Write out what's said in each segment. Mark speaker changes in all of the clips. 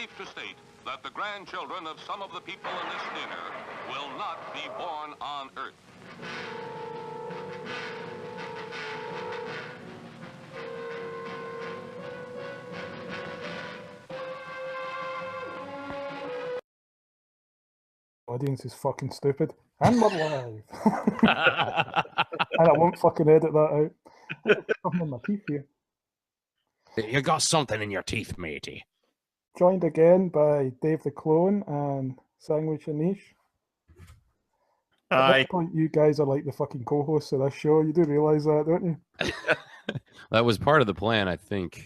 Speaker 1: safe to state that the grandchildren of some of the people in this dinner will not be born on Earth.
Speaker 2: Audience is fucking stupid. And we're live. And I won't fucking edit that out. Something in my teeth here.
Speaker 3: You got something in your teeth, matey.
Speaker 2: Joined again by Dave the Clone and Sandwich Hanisch. At this point, you guys are like the fucking co-hosts of this show. You do realise that, don't you?
Speaker 3: That was part of the plan, I think.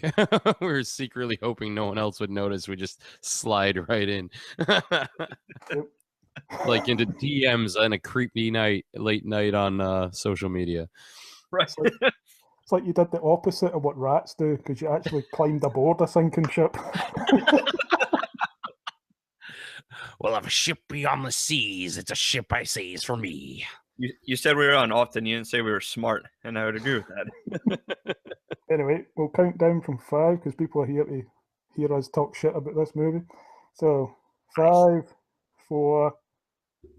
Speaker 3: We were secretly hoping no one else would notice. We just slide right in.
Speaker 2: Yep.
Speaker 3: Like into DMs on a creepy late night on social media.
Speaker 4: Right.
Speaker 2: It's like you did the opposite of what rats do, because you actually climbed aboard a sinking ship.
Speaker 3: Well, if a ship be on the seas, it's a ship I seize for me.
Speaker 4: You said we were on often. You didn't say we were smart, and I would agree with that.
Speaker 2: Anyway, we'll count down from 5 because people are here to hear us talk shit about this movie. So, 5, 4,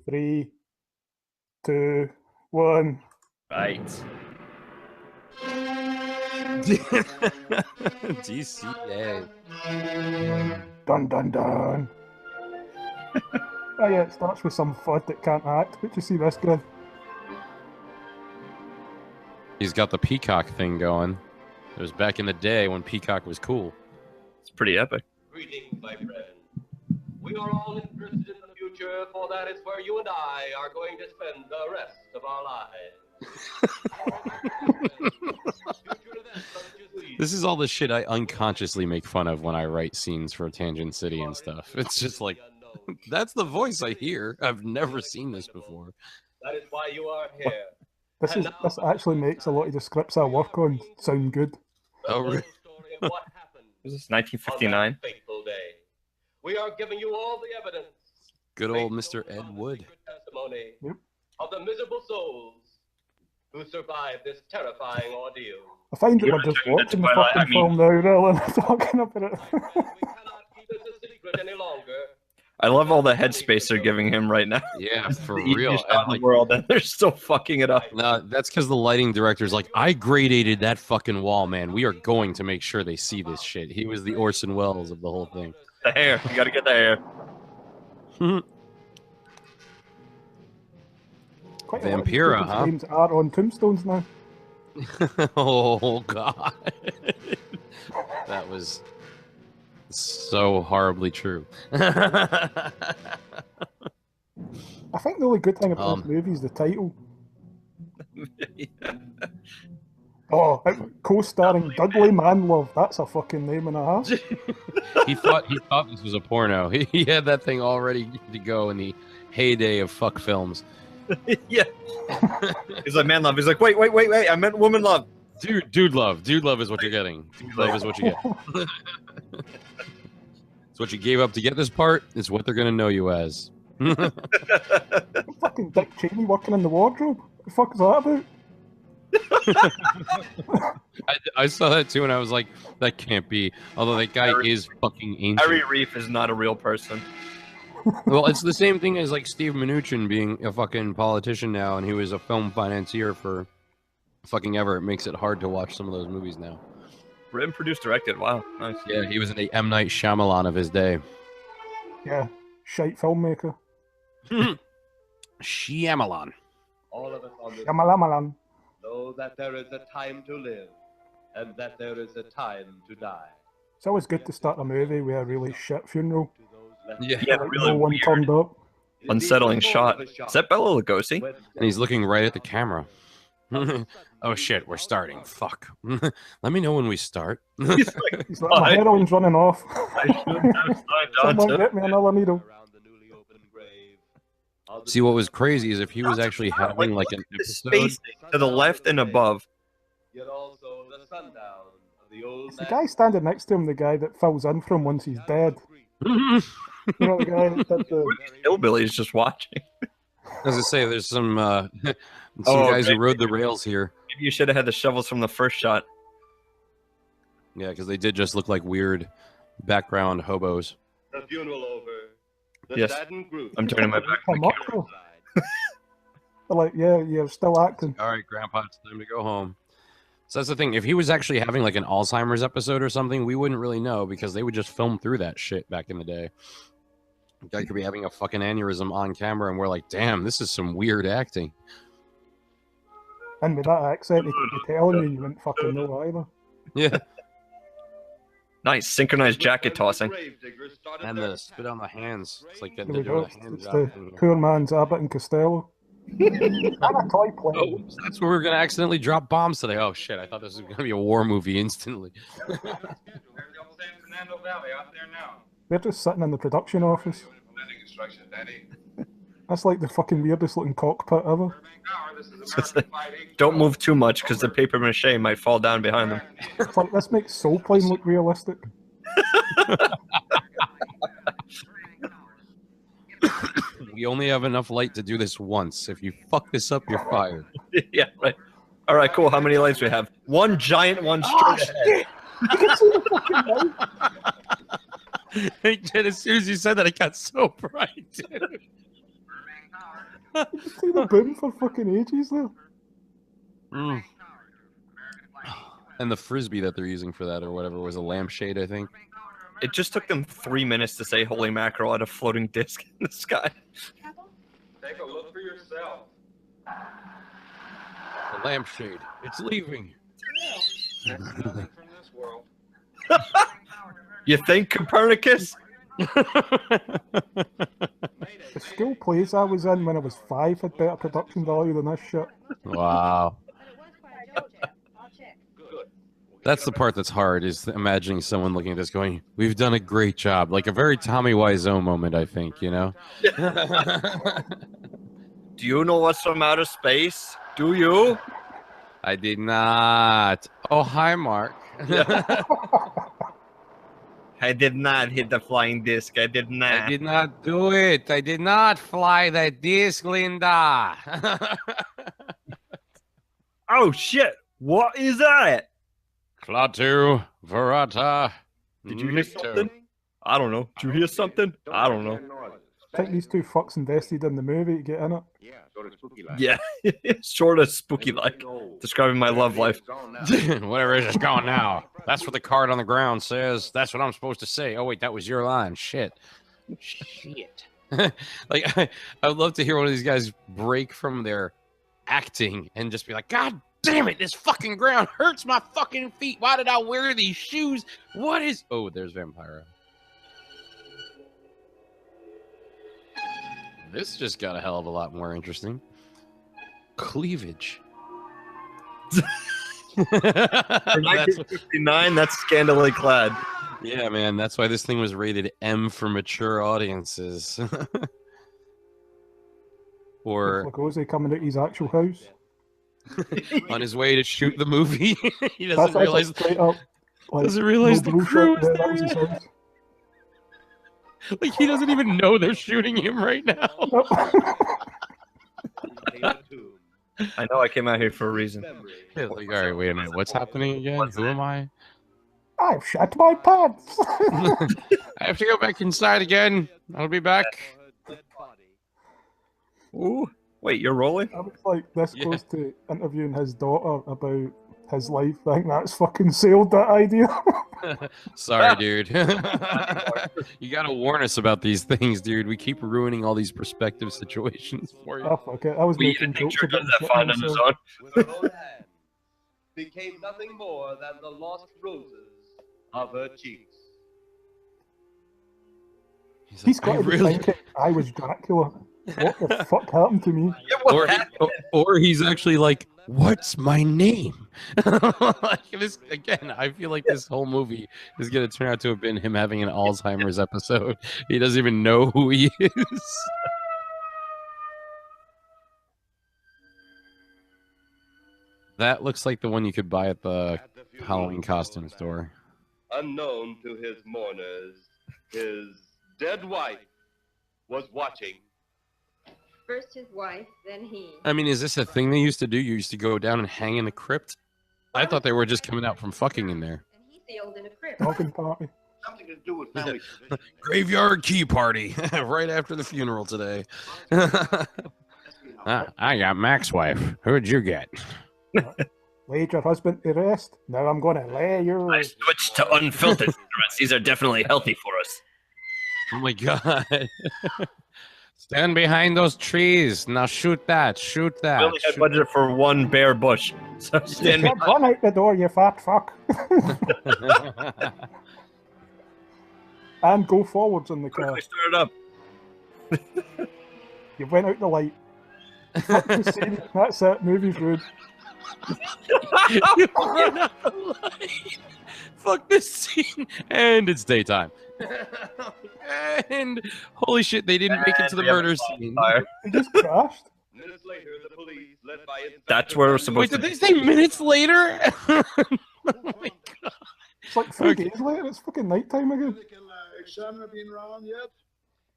Speaker 2: 3, 2, 1.
Speaker 4: Right.
Speaker 3: DCA.
Speaker 2: Dun dun dun. Oh yeah, it starts with some fud that can't act. But you see this guy?
Speaker 3: He's got the Peacock thing going. It was back in the day when Peacock was cool.
Speaker 4: It's pretty epic.
Speaker 1: Greetings, my friend. We are all interested in the future, for that is where you and I are going to spend the rest of our lives.
Speaker 3: This is all the shit I unconsciously make fun of when I write scenes for Tangent City and stuff. It's just like, that's the voice I hear. I've never seen this before.
Speaker 1: That is why you are here.
Speaker 2: This actually makes a lot of the scripts I work on sound good.
Speaker 3: Oh, really?
Speaker 4: Was this 1959?
Speaker 1: We are giving you all the evidence.
Speaker 3: Good old Mr. Ed Wood.
Speaker 1: Testimony
Speaker 2: Yep.
Speaker 1: of the miserable souls who survived this terrifying ordeal.
Speaker 2: I find that we're just watching the fucking film now, rather than talking about it.
Speaker 1: We cannot keep this a secret any longer.
Speaker 4: I love all the headspace they're giving him right now.
Speaker 3: Yeah, for
Speaker 4: The
Speaker 3: real.
Speaker 4: easiest job in the world, and they're still fucking it up.
Speaker 3: No, that's because the lighting director's like, I gradated that fucking wall, man. We are going to make sure they see this shit. He was the Orson Welles of the whole thing.
Speaker 4: The hair. You gotta get the hair.
Speaker 2: Quite
Speaker 3: Vampira,
Speaker 2: huh? Names are on tombstones now.
Speaker 3: Oh, God. That was so horribly true.
Speaker 2: I think the only good thing about this movie is the title. Oh, co-starring Dudley Manlove. That's a fucking name and a half.
Speaker 3: He thought this was a porno. He had that thing all ready to go in the heyday of fuck films.
Speaker 4: Yeah. He's like, man love. He's like, wait. I meant woman love.
Speaker 3: Dude love is what you're getting. Dude love is what you get. It's what you gave up to get this part. It's what they're gonna know you as.
Speaker 2: Fucking Dick Cheney working in the wardrobe. What the fuck is that about?
Speaker 3: I saw that too, and I was like, that can't be. Although that guy is fucking ancient.
Speaker 4: Harry Reef is not a real person.
Speaker 3: Well, it's the same thing as like Steve Mnuchin being a fucking politician now, and he was a film financier for fucking ever. It makes it hard to watch some of those movies now.
Speaker 4: Written, produced, directed. Wow, nice.
Speaker 3: Yeah, he was an M. Night Shyamalan of his day.
Speaker 2: Yeah, shite filmmaker.
Speaker 3: Shyamalan.
Speaker 1: All of us on this
Speaker 2: Shyamalan.
Speaker 1: know that there is a time to live and that there is a time to die.
Speaker 2: It's always good to start a movie with a really shit funeral.
Speaker 3: Yeah,
Speaker 4: really
Speaker 2: no one
Speaker 4: weird.
Speaker 2: turned up.
Speaker 4: Unsettling shot. Is that Bela Lugosi?
Speaker 3: and he's looking right at the camera. Oh shit, we're starting. Fuck. Let me know when we start.
Speaker 4: He's like,
Speaker 2: He's like, my heroin's running off.
Speaker 4: I should have signed on
Speaker 2: Someone
Speaker 4: to.
Speaker 2: get me another needle.
Speaker 3: See, what was crazy is if he was actually having like an episode.
Speaker 4: Spacing to the left and above.
Speaker 1: Yet also the sundown of the old
Speaker 2: It's the guy standing next to him, the guy that fills in for him once he's dead. You know, the guy that did the...
Speaker 4: Hillbillies just watching.
Speaker 3: As I say, there's some guys who rode the rails here.
Speaker 4: Maybe you should have had the shovels from the first shot.
Speaker 3: Yeah, because they did just look like weird background hobos.
Speaker 1: The funeral over. The
Speaker 4: Yes.
Speaker 1: saddened group.
Speaker 4: I'm turning my back.
Speaker 2: Come up, though. They're like, yeah, you're still acting.
Speaker 3: All right, Grandpa, it's time to go home. So that's the thing. If he was actually having like an Alzheimer's episode or something, we wouldn't really know because they would just film through that shit back in the day. The guy could be having a fucking aneurysm on camera, and we're like, damn, this is some weird acting.
Speaker 2: And with that accent, he could be telling you wouldn't fucking know either.
Speaker 3: Yeah.
Speaker 4: Nice synchronized jacket tossing.
Speaker 3: And the spit on the hands. It's like
Speaker 2: There
Speaker 3: they're
Speaker 2: we
Speaker 3: doing
Speaker 2: go.
Speaker 3: a hand
Speaker 2: It's
Speaker 3: job
Speaker 2: the
Speaker 3: thing here.
Speaker 2: poor man's Abbott and Costello. And a toy plane.
Speaker 3: Oh, that's where we're gonna accidentally drop bombs today. Oh shit! I thought this was gonna be a war movie instantly.
Speaker 2: They're just sitting in the production office. That's like the fucking weirdest looking cockpit ever.
Speaker 4: Don't move too much because the paper mache might fall down behind them.
Speaker 2: It's like, this makes Soul Plane look realistic.
Speaker 3: We only have enough light to do this once. If you fuck this up, you're fired.
Speaker 4: Yeah, right. All right, cool. How many lights we have? One giant one straight ahead.
Speaker 2: You can see the fucking light.
Speaker 3: Hey, Jen, as soon as you said that, it got so bright, dude.
Speaker 2: You can see the boom for fucking ages there.
Speaker 3: Mm. And the frisbee that they're using for that or whatever was a lampshade, I think.
Speaker 4: It just took them 3 minutes to say holy mackerel at a floating disc in the sky.
Speaker 1: Take a look for yourself.
Speaker 3: The lampshade. It's leaving.
Speaker 1: Nothing from this world.
Speaker 4: You think, Copernicus?
Speaker 2: The school plays I was in when I was 5 had better production value than this shit.
Speaker 3: Wow. That's the part that's hard, is imagining someone looking at this going, we've done a great job. Like a very Tommy Wiseau moment, I think, you know?
Speaker 4: Do you know what's from outer space? Do you?
Speaker 3: I did not. Oh, hi, Mark.
Speaker 4: I did not hit the flying disc. I did not.
Speaker 3: I did not do it. I did not fly that disc, Linda.
Speaker 4: Oh, shit. What is that?
Speaker 3: Klaatu, Verata.
Speaker 4: Did you hear something? I don't know. Did you hear something? I don't know.
Speaker 2: I think these two fucks invested in the movie to get in it.
Speaker 1: Yeah, sort of spooky like.
Speaker 4: Yeah, sort of spooky like. Describing my love life.
Speaker 3: Whatever it is, it's gone now. That's what the card on the ground says. That's what I'm supposed to say. Oh, wait, that was your line. Shit. Shit. Like, I would love to hear one of these guys break from their acting and just be like, God damn it, this fucking ground hurts my fucking feet. Why did I wear these shoes? What is... Oh, there's Vampira. This just got a hell of a lot more interesting. Cleavage.
Speaker 4: For 1959, that's scandally clad.
Speaker 3: Yeah, man, that's why this thing was rated M for mature audiences. Or
Speaker 2: Lugosi coming out his actual house.
Speaker 3: on his way to shoot the movie. He
Speaker 2: That's
Speaker 3: doesn't realize,
Speaker 2: straight up. Like,
Speaker 3: doesn't realize the
Speaker 2: bullshit,
Speaker 3: crew is
Speaker 2: yeah,
Speaker 3: there.
Speaker 2: that was his house.
Speaker 3: Like, he doesn't even know they're shooting him right now.
Speaker 4: I know I came out here for a reason.
Speaker 3: Yeah, like, all right, wait a minute. What's happening again? Who am I?
Speaker 2: I've shut my pants.
Speaker 3: I have to go back inside again. I'll be back.
Speaker 4: Ooh, wait, you're rolling?
Speaker 2: I was like this
Speaker 3: Yeah.
Speaker 2: close to interviewing his daughter about his life. I think that's fucking sailed that idea.
Speaker 3: Sorry, dude. You gotta warn us about these things, dude. We keep ruining all these perspective situations for you.
Speaker 2: Oh, fuck it. I was
Speaker 4: We
Speaker 2: making
Speaker 4: even
Speaker 2: jokes
Speaker 4: picture
Speaker 2: about
Speaker 4: does that
Speaker 2: shit
Speaker 4: fine on his
Speaker 2: myself.
Speaker 4: own.
Speaker 1: With her own hand, became nothing more than the lost roses of her cheeks.
Speaker 2: He's got
Speaker 3: I
Speaker 2: to be
Speaker 3: really...
Speaker 2: thinking I was Dracula. What the fuck happened to me?
Speaker 3: or he's actually like, what's my name? Like this again, I feel like this whole movie is gonna turn out to have been him having an Alzheimer's episode. He doesn't even know who he is. That looks like the one you could buy at the Halloween costume store.
Speaker 1: Unknown to his mourners, his dead wife was watching.
Speaker 5: First his wife, then he.
Speaker 3: I mean, is this a thing they used to do? You used to go down and hang in the crypt? I thought they were just coming out from fucking in there.
Speaker 5: And he sealed in a crypt.
Speaker 2: Talking party.
Speaker 6: Something to do with family tradition.
Speaker 3: Graveyard key party right after the funeral today. I got Mac's wife. Who'd you get?
Speaker 2: Laid your husband to rest. Now I'm going to lay you.
Speaker 4: I switched to unfiltered cigarettes. These are definitely healthy for us.
Speaker 3: Oh my god. Stand behind those trees. Now shoot that. Shoot that.
Speaker 4: We only had budget for one bare bush. So stand behind.
Speaker 2: Run out the door, you fat fuck. And go forwards in the car.
Speaker 4: Quickly start it up.
Speaker 2: You went out the light. Fuck the scene. That's it. Movie's rude.
Speaker 3: You went out the light. Fuck this scene. And it's daytime. And holy shit, they didn't make it to the murder scene.
Speaker 2: They just crashed.
Speaker 1: Minutes later, the police, led by
Speaker 4: That's where we're
Speaker 3: Wait,
Speaker 4: supposed
Speaker 3: did
Speaker 4: to
Speaker 3: they say minutes later? Oh my god.
Speaker 2: It's like 3 days later. It's fucking nighttime again.
Speaker 6: Medical examiner been around yet?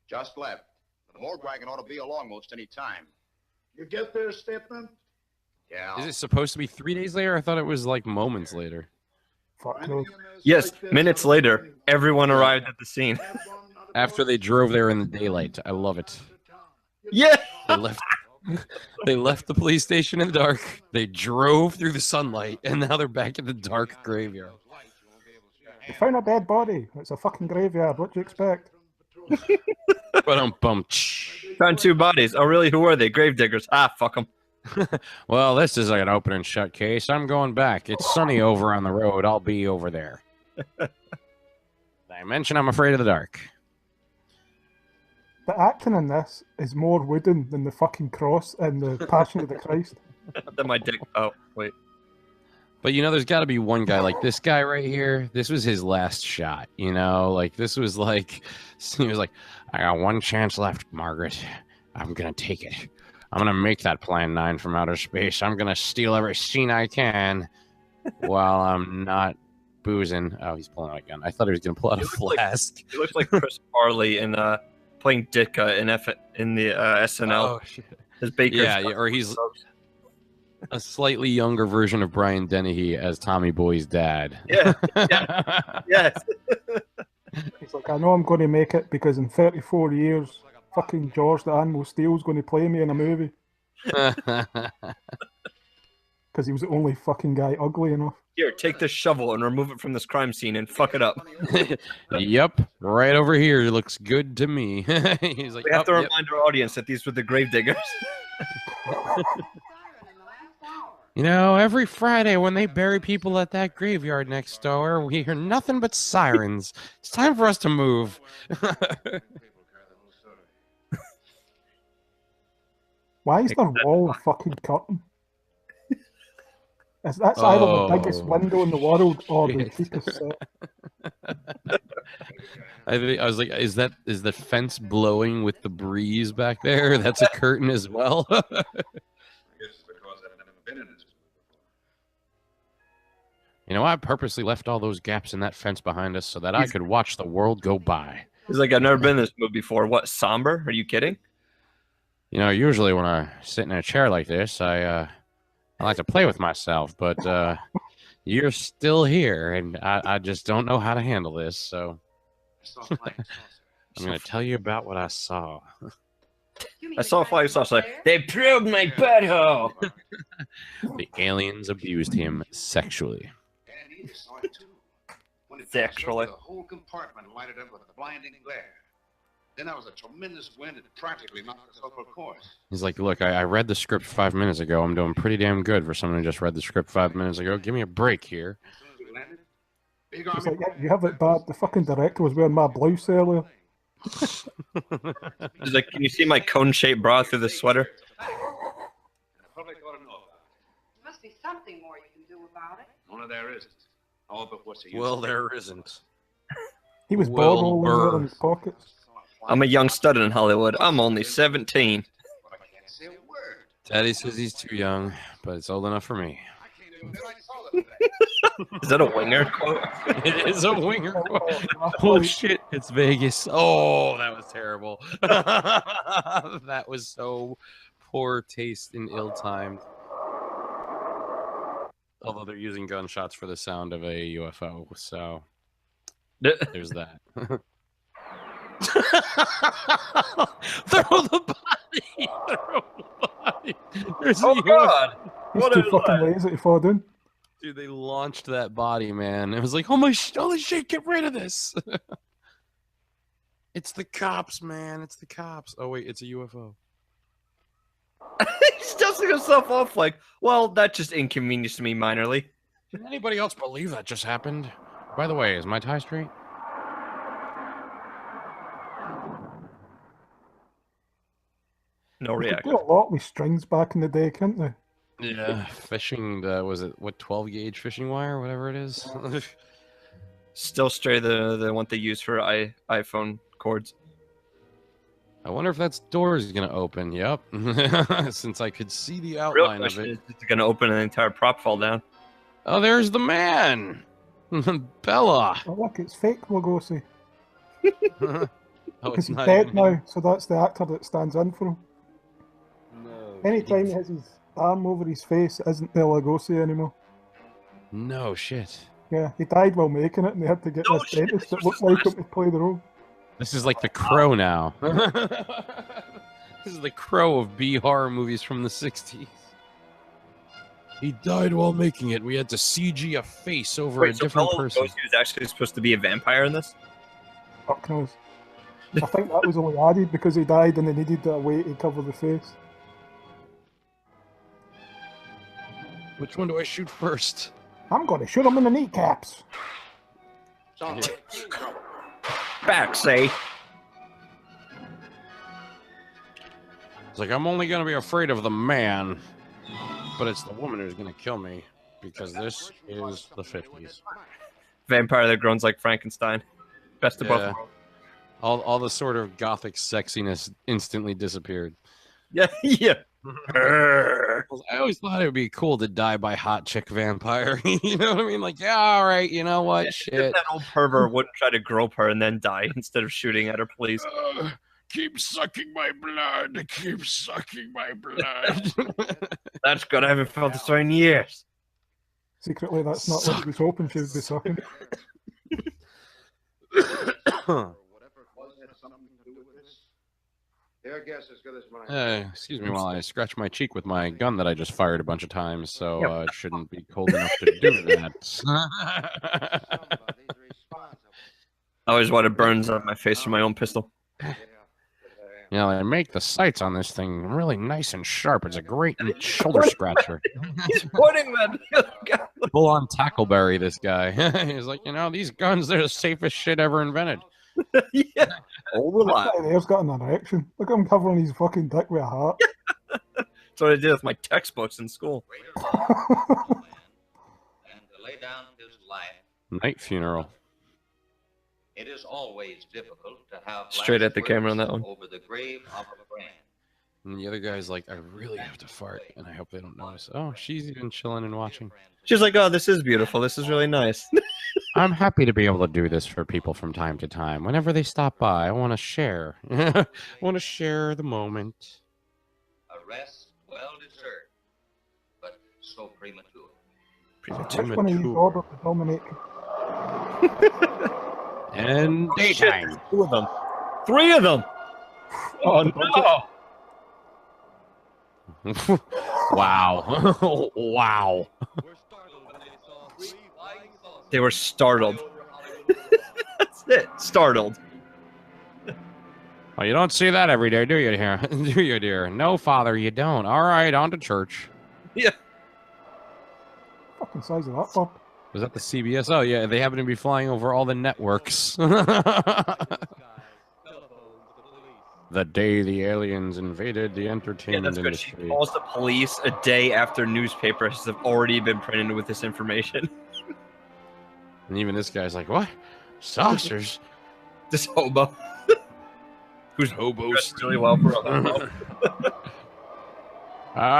Speaker 7: Just left. The morgue wagon ought to be along most any time.
Speaker 6: You get their statement?
Speaker 7: Yeah.
Speaker 3: Is it supposed to be 3 days later? I thought it was like moments later.
Speaker 2: Fuck no.
Speaker 4: Yes, minutes later, everyone arrived at the scene.
Speaker 3: After they drove there in the daylight. I love it.
Speaker 4: Yeah.
Speaker 3: They left the police station in the dark. They drove through the sunlight, and now they're back in the dark graveyard.
Speaker 2: They found a dead body. It's a fucking graveyard. What do you expect?
Speaker 3: Bum.
Speaker 4: Found 2 bodies. Oh, really? Who are they? Gravediggers. Ah, fuck them.
Speaker 3: Well, this is like an open and shut case. I'm going back. It's sunny over on the road. I'll be over there. I mentioned I'm afraid of the dark.
Speaker 2: The acting in this is more wooden than the fucking cross in the Passion of the Christ.
Speaker 4: Then my dick. Oh, wait.
Speaker 3: But, you know, there's got to be one guy like this guy right here. This was his last shot, you know? Like, this was like, he was like, I got one chance left, Margaret. I'm going to take it. I'm going to make that Plan 9 from outer space. I'm going to steal every scene I can while I'm not boozing. Oh, he's pulling out a gun. I thought he was going to pull out a flask.
Speaker 4: He looks like Chris Farley in playing Ditka in the SNL.
Speaker 3: Oh, shit.
Speaker 4: His baker's
Speaker 3: Yeah, or he's a slightly younger version of Brian Dennehy as Tommy Boy's dad.
Speaker 4: Yeah. Yes.
Speaker 2: He's like, I know I'm going to make it because in 34 years, fucking George the Animal Steele's going to play me in a movie. Because he was the only fucking guy ugly enough.
Speaker 4: Here, take this shovel and remove it from this crime scene and fuck it up.
Speaker 3: Yep, right over here. Looks good to me. He's like,
Speaker 4: We have to remind our audience that these were the gravediggers.
Speaker 3: You know, every Friday when they bury people at that graveyard next door, we hear nothing but sirens. It's time for us to move.
Speaker 2: Why is the wall fucking curtain? That's either the biggest window in the world or the cheapest set.
Speaker 3: I was like, is the fence blowing with the breeze back there? That's a curtain as well.
Speaker 6: I guess it's because I've never been in this before.
Speaker 3: You know, I purposely left all those gaps in that fence behind us so that I could watch the world go by.
Speaker 4: He's like, I've never been in this movie before. What, somber? Are you kidding?
Speaker 3: You know, usually when I sit in a chair like this, I like to play with myself, but you're still here, and I just don't know how to handle this, so I'm going to tell you about what I saw.
Speaker 4: I saw a flying saucer. They probed my butthole.
Speaker 3: The aliens abused him sexually.
Speaker 6: And he saw it too. When it
Speaker 4: Sexually.
Speaker 6: The whole compartment lighted up with a blinding glare. Then there was a tremendous wind that practically knocked us off our course.
Speaker 3: He's like, look, I read the script 5 minutes ago. I'm doing pretty damn good for someone who just read the script 5 minutes ago. Give me a break here.
Speaker 6: As soon as we landed, big
Speaker 2: It's
Speaker 6: army.
Speaker 2: like, yeah, you have it bad. The fucking director was wearing my blouse earlier.
Speaker 4: He's like, can you see my cone-shaped bra through the sweater?
Speaker 6: The public ought to know about it.
Speaker 5: There must be something more you can do about it.
Speaker 6: Only there isn't. Oh, but what's the use?
Speaker 3: Well, there isn't.
Speaker 2: He was
Speaker 3: Well,
Speaker 2: ball rolling there
Speaker 3: Burr.
Speaker 2: in his pockets.
Speaker 4: I'm a young stud in Hollywood. I'm only 17.
Speaker 6: But I can't say a word.
Speaker 3: Daddy says he's too young, but it's old enough for me.
Speaker 6: I can't even admit I saw them today.
Speaker 4: Is that a winger quote?
Speaker 3: It is a winger. Oh shit, it's Vegas. Oh, that was terrible. That was so poor taste and ill-timed. Although they're using gunshots for the sound of a UFO, so There's that. Throw the body! Throw the body! There's a
Speaker 4: Oh
Speaker 3: UFO.
Speaker 4: God!
Speaker 2: He's
Speaker 4: What
Speaker 2: too
Speaker 4: a
Speaker 2: fucking
Speaker 4: lie.
Speaker 2: lazy to fall down.
Speaker 3: Dude, they launched that body, man. It was like, oh my, holy shit, get rid of this. It's the cops, man. It's the cops. Oh, wait, it's a UFO.
Speaker 4: He's dusting himself off like, well, that just inconvenienced me minorly.
Speaker 3: Can anybody else believe that just happened? By the way, is my tie straight?
Speaker 4: No
Speaker 2: They could
Speaker 4: reaction.
Speaker 2: do a lot with strings back in the day, couldn't they?
Speaker 3: Yeah. Fishing, was it, what, 12 gauge fishing wire, whatever it is?
Speaker 4: Still straight the one they use for iPhone cords.
Speaker 3: I wonder if that door is going to open. Yep. Since I could see the
Speaker 4: Real
Speaker 3: outline of
Speaker 4: question
Speaker 3: it.
Speaker 4: is it going to open and the entire prop fall down?
Speaker 3: Oh, there's the man. Bella.
Speaker 2: Oh, look, it's fake Lugosi.
Speaker 3: Oh,
Speaker 2: Because
Speaker 3: it's
Speaker 2: he's
Speaker 3: not
Speaker 2: dead
Speaker 3: even him.
Speaker 2: now, so that's the actor that stands in for him.
Speaker 3: No.
Speaker 2: Anytime he has his arm over his face, it isn't the Lugosi anymore.
Speaker 3: No shit.
Speaker 2: Yeah, he died while making it, and they had to get
Speaker 4: No
Speaker 2: this
Speaker 4: shit,
Speaker 2: dentist
Speaker 4: this
Speaker 2: that
Speaker 4: was
Speaker 2: looked
Speaker 4: his
Speaker 2: like him to play the role.
Speaker 3: This is like the Crow now. This is the Crow of B horror movies from the 60s. He died while making it. We had to CG a face over a
Speaker 4: Wait, so
Speaker 3: different
Speaker 4: Bela
Speaker 3: person.
Speaker 4: Lugosi was actually supposed to be a vampire in this?
Speaker 2: Fuck knows. I think that was only added because he died and they needed a way to cover the face.
Speaker 3: Which one do I shoot first?
Speaker 2: I'm going to shoot him in the kneecaps.
Speaker 6: Sounds like trouble.
Speaker 4: Back, say.
Speaker 3: It's like, I'm only going to be afraid of the man, but it's the woman who's going to kill me because this is the 50s.
Speaker 4: Vampire that groans like Frankenstein. Best of both
Speaker 3: Yeah.
Speaker 4: worlds.
Speaker 3: All the sort of gothic sexiness instantly disappeared.
Speaker 4: Yeah, yeah.
Speaker 3: I always thought it would be cool to die by hot chick vampire. You know what I mean? Like, yeah, all right, you know what?
Speaker 4: If
Speaker 3: Shit.
Speaker 4: that old pervert wouldn't try to grope her and then die instead of shooting at her, please.
Speaker 3: Keep sucking my blood. Keep sucking my blood.
Speaker 4: That's good. I haven't felt this way in years.
Speaker 2: Secretly, that's not what he was hoping she would be sucking.
Speaker 6: Or whatever it was had something to do with this. Their guess as good as mine.
Speaker 3: Excuse me while I scratch my cheek with my gun that I just fired a bunch of times, so
Speaker 4: Yep.
Speaker 3: it shouldn't be cold enough to do that.
Speaker 6: Somebody's responsible.
Speaker 4: I always wanted burns on my face from my own pistol.
Speaker 6: Yeah,
Speaker 3: You know, they make the sights on this thing really nice and sharp. It's a great shoulder scratcher.
Speaker 4: He's pointing them.
Speaker 3: Full on Tackleberry, this guy. He's like, you know, these guns, they're the safest shit ever invented.
Speaker 4: Yeah. All
Speaker 2: That
Speaker 4: reliable.
Speaker 2: guy there's got an erection. Look at him covering his fucking dick with a heart.
Speaker 4: That's what I did with my textbooks in school.
Speaker 1: And to lay down his life.
Speaker 3: Night funeral.
Speaker 1: It is always difficult to have
Speaker 4: Straight
Speaker 1: last
Speaker 4: at the camera on that
Speaker 1: words
Speaker 4: one.
Speaker 1: over the grave of a friend.
Speaker 3: And the other guy's like, I really have to fart, and I hope they don't notice. Oh, she's even chilling and watching.
Speaker 4: She's like, oh, this is beautiful. This is really nice.
Speaker 3: I'm happy to be able to do this for people from time to time. Whenever they stop by, I want to share. I want to share the moment.
Speaker 1: A rest well deserved, but so premature.
Speaker 2: Which one of you ordered to dominate?
Speaker 3: And daytime.
Speaker 4: 2 of them. 3 of them. Oh, no.
Speaker 3: Wow. Wow.
Speaker 4: They were startled. That's it. Startled.
Speaker 3: Well, you don't see that every day, do you, dear? Do you, dear? No, Father, you don't. All right, on to church.
Speaker 4: Yeah.
Speaker 2: Fucking size of that bump.
Speaker 3: Was that the CBS? Oh, yeah, they happen to be flying over all the networks. The day the aliens invaded the
Speaker 4: Yeah,
Speaker 3: entertainment
Speaker 4: that's good. She
Speaker 3: industry.
Speaker 4: calls the police a day after newspapers have already been printed with this information.
Speaker 3: And even this guy's like, what? Saucers?
Speaker 4: This hobo. Who's
Speaker 3: Hobo
Speaker 4: dressed really well for a hobo.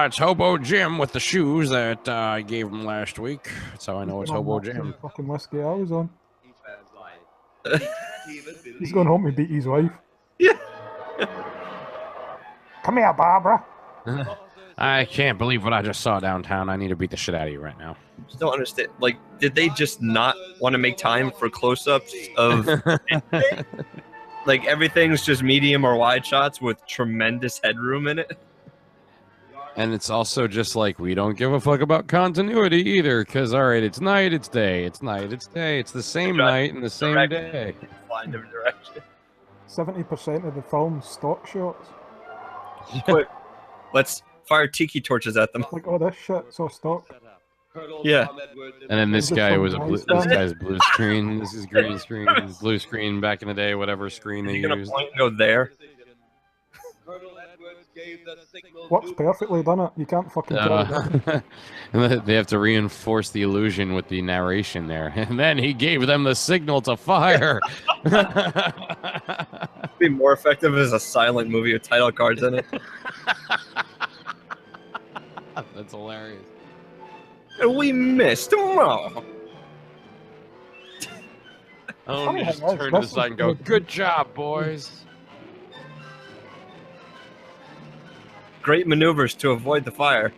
Speaker 3: It's Hobo Jim with the shoes that I gave him last week. That's how I know it's Hobo Jim.
Speaker 2: Fucking whiskey I was on. He's going home to beat his wife.
Speaker 4: Yeah.
Speaker 2: Come here, Barbara.
Speaker 3: I can't believe what I just saw downtown. I need to beat the shit out of you right now.
Speaker 4: Just don't understand. Like, did they just not want to make time for close-ups of like everything's just medium or wide shots with tremendous headroom in it?
Speaker 3: And it's also just like, we don't give a fuck about continuity either, because, all right, it's night, it's day, it's night, it's day, it's the same night and the same day.
Speaker 4: Fly in different direction.
Speaker 2: 70% of the film's stock shots.
Speaker 4: Quick, let's fire tiki torches at them.
Speaker 2: Like, oh, this shit's all stock.
Speaker 4: Yeah.
Speaker 3: And then this guy was this guy's blue screen. This is green screen, blue screen back in the day, whatever screen they
Speaker 4: You're gonna
Speaker 3: used.
Speaker 4: point and go there.
Speaker 2: Works perfectly, doesn't it? You can't fucking tell that.
Speaker 3: And they have to reinforce the illusion with the narration there. And then he gave them the signal to fire.
Speaker 4: It'd be more effective as a silent movie with title cards in it.
Speaker 3: That's hilarious.
Speaker 4: We missed. Oh,
Speaker 3: Oh, you just turn to the side and go, "Good job, boys."
Speaker 4: great maneuvers to avoid the fire.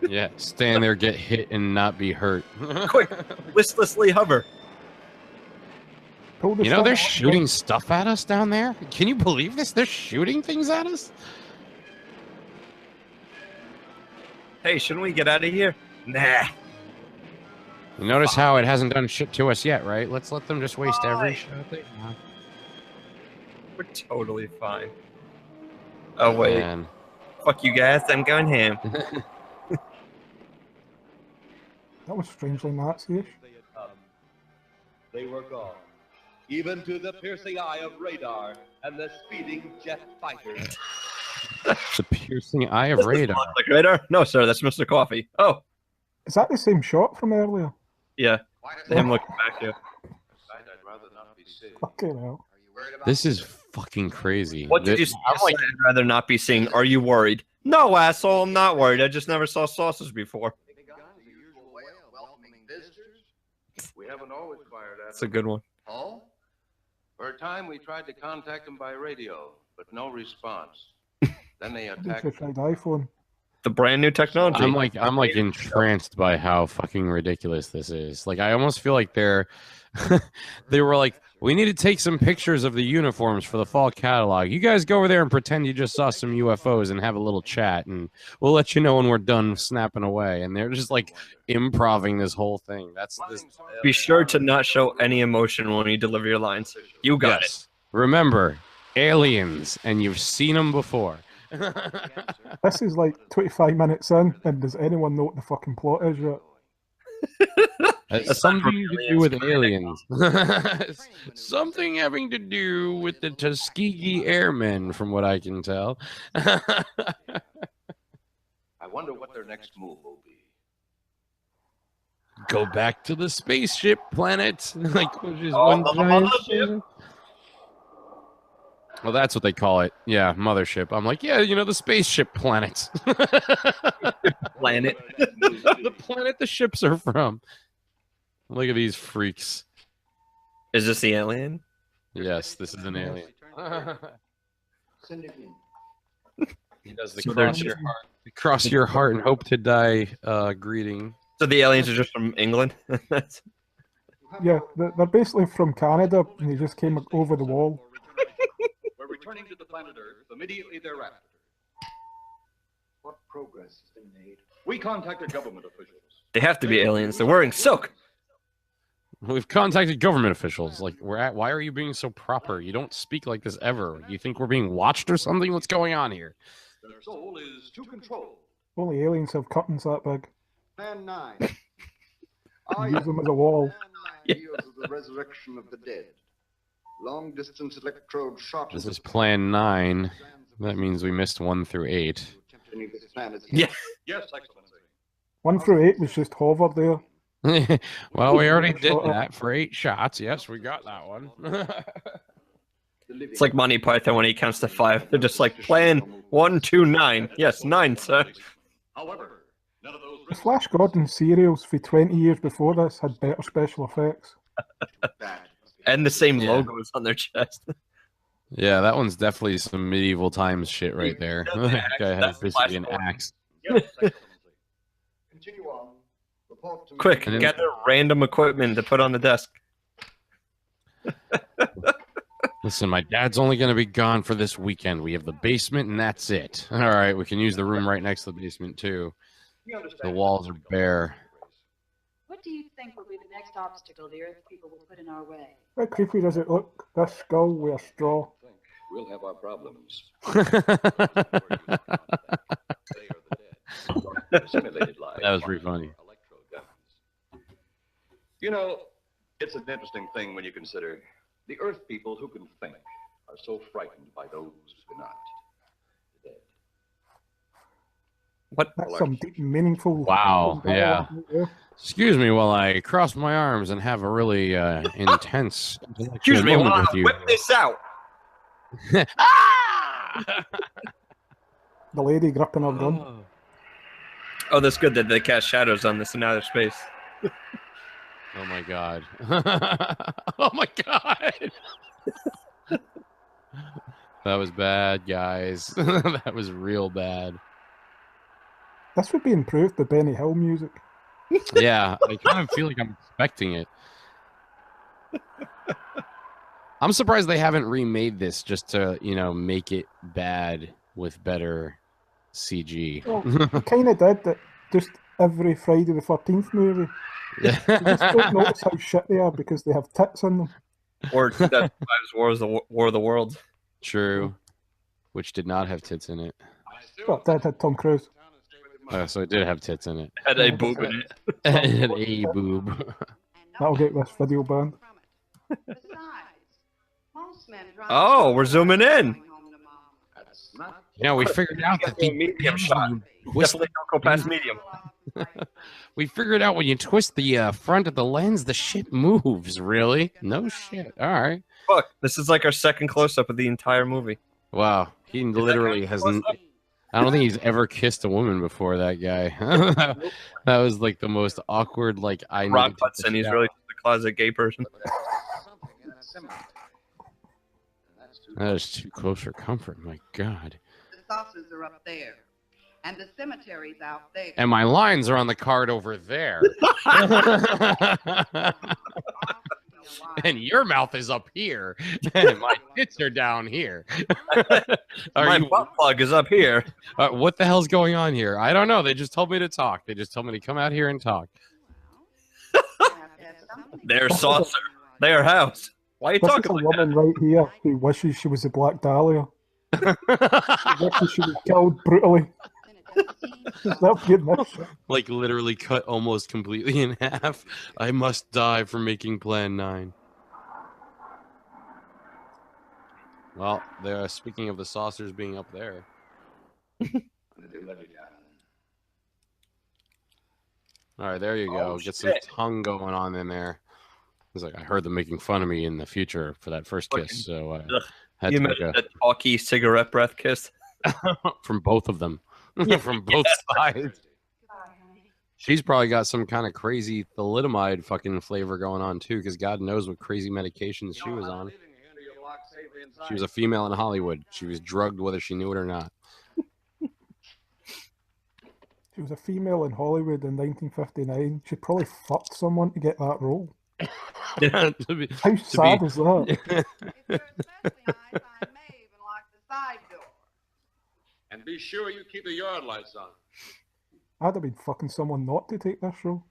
Speaker 3: Yeah, stand there, get hit, and not be hurt.
Speaker 4: Quick, listlessly hover.
Speaker 3: You know, they're shooting stuff at us down there. Can you believe this? They're shooting things at us?
Speaker 4: Hey, shouldn't we get out of here? Nah.
Speaker 3: You notice how it hasn't done shit to us yet, right? Let's let them just waste every shot they have.
Speaker 4: We're totally fine. Oh, wait.
Speaker 3: Man.
Speaker 4: Fuck you guys, I'm going ham.
Speaker 2: That was strangely Nazi-ish.
Speaker 1: They were gone, even to the piercing eye of radar and the speeding jet fighters.
Speaker 3: The piercing eye of radar.
Speaker 4: Like radar? No, sir, that's Mr. Coffee. Oh.
Speaker 2: Is that the same shot from earlier?
Speaker 4: Yeah. Him looking back here.
Speaker 6: I'd rather not be sick.
Speaker 2: Fucking hell.
Speaker 3: This is fucking crazy.
Speaker 4: What did you say? I'm like, I'd rather not be seeing. Are you worried? No, asshole, I'm not worried. I just never saw saucers before.
Speaker 6: We haven't always fired at
Speaker 4: That's a good one.
Speaker 6: Oh? For a time, we tried to contact them by radio, but no response. Then they attacked.
Speaker 2: They tried iPhone.
Speaker 4: The brand new technology.
Speaker 3: I'm like entranced by how fucking ridiculous this is. Like, I almost feel like they were like, we need to take some pictures of the uniforms for the fall catalog. You guys go over there and pretend you just saw some UFOs and have a little chat, and we'll let you know when we're done snapping away. And they're just like improving this whole thing. That's this.
Speaker 4: Be sure to not show any emotion when you deliver your lines. You got it.
Speaker 3: Remember, aliens, and you've seen them before.
Speaker 2: This is like 25 minutes in, and does anyone know what the fucking plot is yet?
Speaker 3: Something to do with aliens. Something having to do with the Tuskegee Airmen, from what I can tell.
Speaker 6: I wonder what their next move will be.
Speaker 3: Go back to the spaceship planet. Like, which is one giant ship. Well, that's what they call it. Yeah, mothership. I'm like, yeah, you know, the spaceship planet.
Speaker 4: Planet.
Speaker 3: The planet the ships are from. Look at these freaks.
Speaker 4: Is this the alien?
Speaker 3: Yes, this is an alien. He does the
Speaker 4: So
Speaker 3: cross your heart and hope to die greeting.
Speaker 4: So the aliens are just from England?
Speaker 2: Yeah, they're basically from Canada, and they just came over the wall.
Speaker 1: We're returning to the planet Earth immediately thereafter.
Speaker 6: What progress has been made?
Speaker 1: We contacted government officials.
Speaker 4: They have to be aliens. They're wearing silk.
Speaker 3: We've contacted government officials. Like, why are you being so proper? You don't speak like this ever. You think we're being watched or something? What's going on here?
Speaker 1: Their soul is to control.
Speaker 2: Only aliens have curtains that big.
Speaker 7: Plan 9.
Speaker 2: Use them as a wall.
Speaker 7: Plan 9 deals with the resurrection of the dead. Long distance electrode shot.
Speaker 3: This is Plan 9. That means we missed 1 through 8.
Speaker 4: Yeah.
Speaker 1: Yes, Excellency.
Speaker 2: 1 through 8 was just hover there.
Speaker 3: Well, we already did that for 8 shots. Yes, we got that one.
Speaker 4: It's like Monty Python when he counts to 5. They're just like, plan 1, 2, 9. Yes, 9, sir.
Speaker 1: However, none of those
Speaker 2: The Flash Gordon serials for 20 years before this had better special effects.
Speaker 4: And the same logos on their chest.
Speaker 3: Yeah, that one's definitely some medieval times shit right there. That guy has basically an axe.
Speaker 7: Yes, Excellency. Continue on. Report to me.
Speaker 4: Quick,
Speaker 3: And then-
Speaker 4: gather random equipment to put on the desk.
Speaker 3: Listen, my dad's only going to be gone for this weekend. We have the basement, and that's it. All right, we can use the room right next to the basement, too. The walls are bare.
Speaker 5: What do you think will be the next obstacle the Earth people will put in our way?
Speaker 2: How creepy does it look? This skull with a straw.
Speaker 1: We'll have our problems.
Speaker 3: That
Speaker 1: They are the dead. Simulated life.
Speaker 3: was pretty funny.
Speaker 1: Electro guns. You know, it's an interesting thing when you consider the Earth people who can think are so frightened by those who cannot. The dead.
Speaker 4: What?
Speaker 2: That's some deep, meaningful.
Speaker 3: Wow, yeah.
Speaker 2: Yeah.
Speaker 3: Excuse me while I cross my arms and have a really intense
Speaker 4: Excuse me,
Speaker 3: moment
Speaker 4: while
Speaker 3: with
Speaker 4: I
Speaker 3: you.
Speaker 4: whip this out.
Speaker 3: Ah!
Speaker 2: The lady gripping her gun.
Speaker 4: Oh, that's good that they cast shadows on this in outer space.
Speaker 3: Oh my god. Oh my god. That was bad, guys. That was real bad.
Speaker 2: This would be improved with Benny Hill music.
Speaker 3: Yeah, I kind of feel like I'm expecting it. I'm surprised they haven't remade this just to, you know, make it bad with better CG.
Speaker 2: Well, kind of did that just every Friday the 13th movie. You just don't notice how shit they are because they have tits in them.
Speaker 4: Or 2005's War of the Worlds.
Speaker 3: True. Which did not have tits in it.
Speaker 2: But that had Tom Cruise.
Speaker 3: So it did have tits in it.
Speaker 4: Had a boob in it.
Speaker 3: It had a boob.
Speaker 2: That'll get this video banned.
Speaker 5: Besides, most men drive
Speaker 4: Oh, we're zooming in.
Speaker 5: home to mom.
Speaker 1: That's not
Speaker 3: You know, we figured out that the
Speaker 4: Medium shot.
Speaker 3: twist,
Speaker 4: Definitely don't go past medium.
Speaker 3: we figured out when you twist the front of the lens, the shit moves. Really? No shit. All right.
Speaker 4: Look, this is like our second close-up of the entire movie.
Speaker 3: Wow. He literally has. I don't think he's ever kissed a woman before. That guy. That was like the most awkward. Like I.
Speaker 4: Rock
Speaker 3: needed to
Speaker 4: Hudson, he's
Speaker 3: shout.
Speaker 4: really just a closet gay person.
Speaker 6: Something in that cemetery. And that's too
Speaker 3: That is too close for comfort. My God.
Speaker 5: The saucers are up there, and the cemetery's out there.
Speaker 3: And my lines are on the card over there. And your mouth is up here. And my tits are down here.
Speaker 4: My butt plug is up here.
Speaker 3: What the hell's going on here? I don't know. They just told me to talk. They just told me to come out here and talk.
Speaker 4: Their saucer. Their house. Why are you
Speaker 2: This is
Speaker 4: talking
Speaker 2: a
Speaker 4: like that?
Speaker 2: woman right here who wishes she was the Black Dahlia. Wishes she was killed brutally. Stop getting this shit.
Speaker 3: Like literally cut almost completely in half. I must die for making Plan 9. Well, they're speaking of the saucers being up there. All right, there you go.
Speaker 4: Oh,
Speaker 3: Get some
Speaker 4: shit.
Speaker 3: tongue going on in there. It's like I heard them making fun of me in the future for that first kiss, so I
Speaker 4: Ugh.
Speaker 3: had
Speaker 4: You
Speaker 3: to make
Speaker 4: imagine that talky cigarette breath kiss?
Speaker 3: from both of them, from both sides. She's probably got some kind of crazy thalidomide fucking flavor going on too, because God knows what crazy medications she was on. She was a female in Hollywood. She was drugged whether she knew it or not.
Speaker 2: She was a female in Hollywood in 1959. She probably fucked someone to get that role.
Speaker 3: To be-
Speaker 2: How sad is that?
Speaker 5: If you're especially nice, I may even lock the side door.
Speaker 1: And be sure you keep the yard lights on.
Speaker 2: I'd have been fucking someone not to take this role.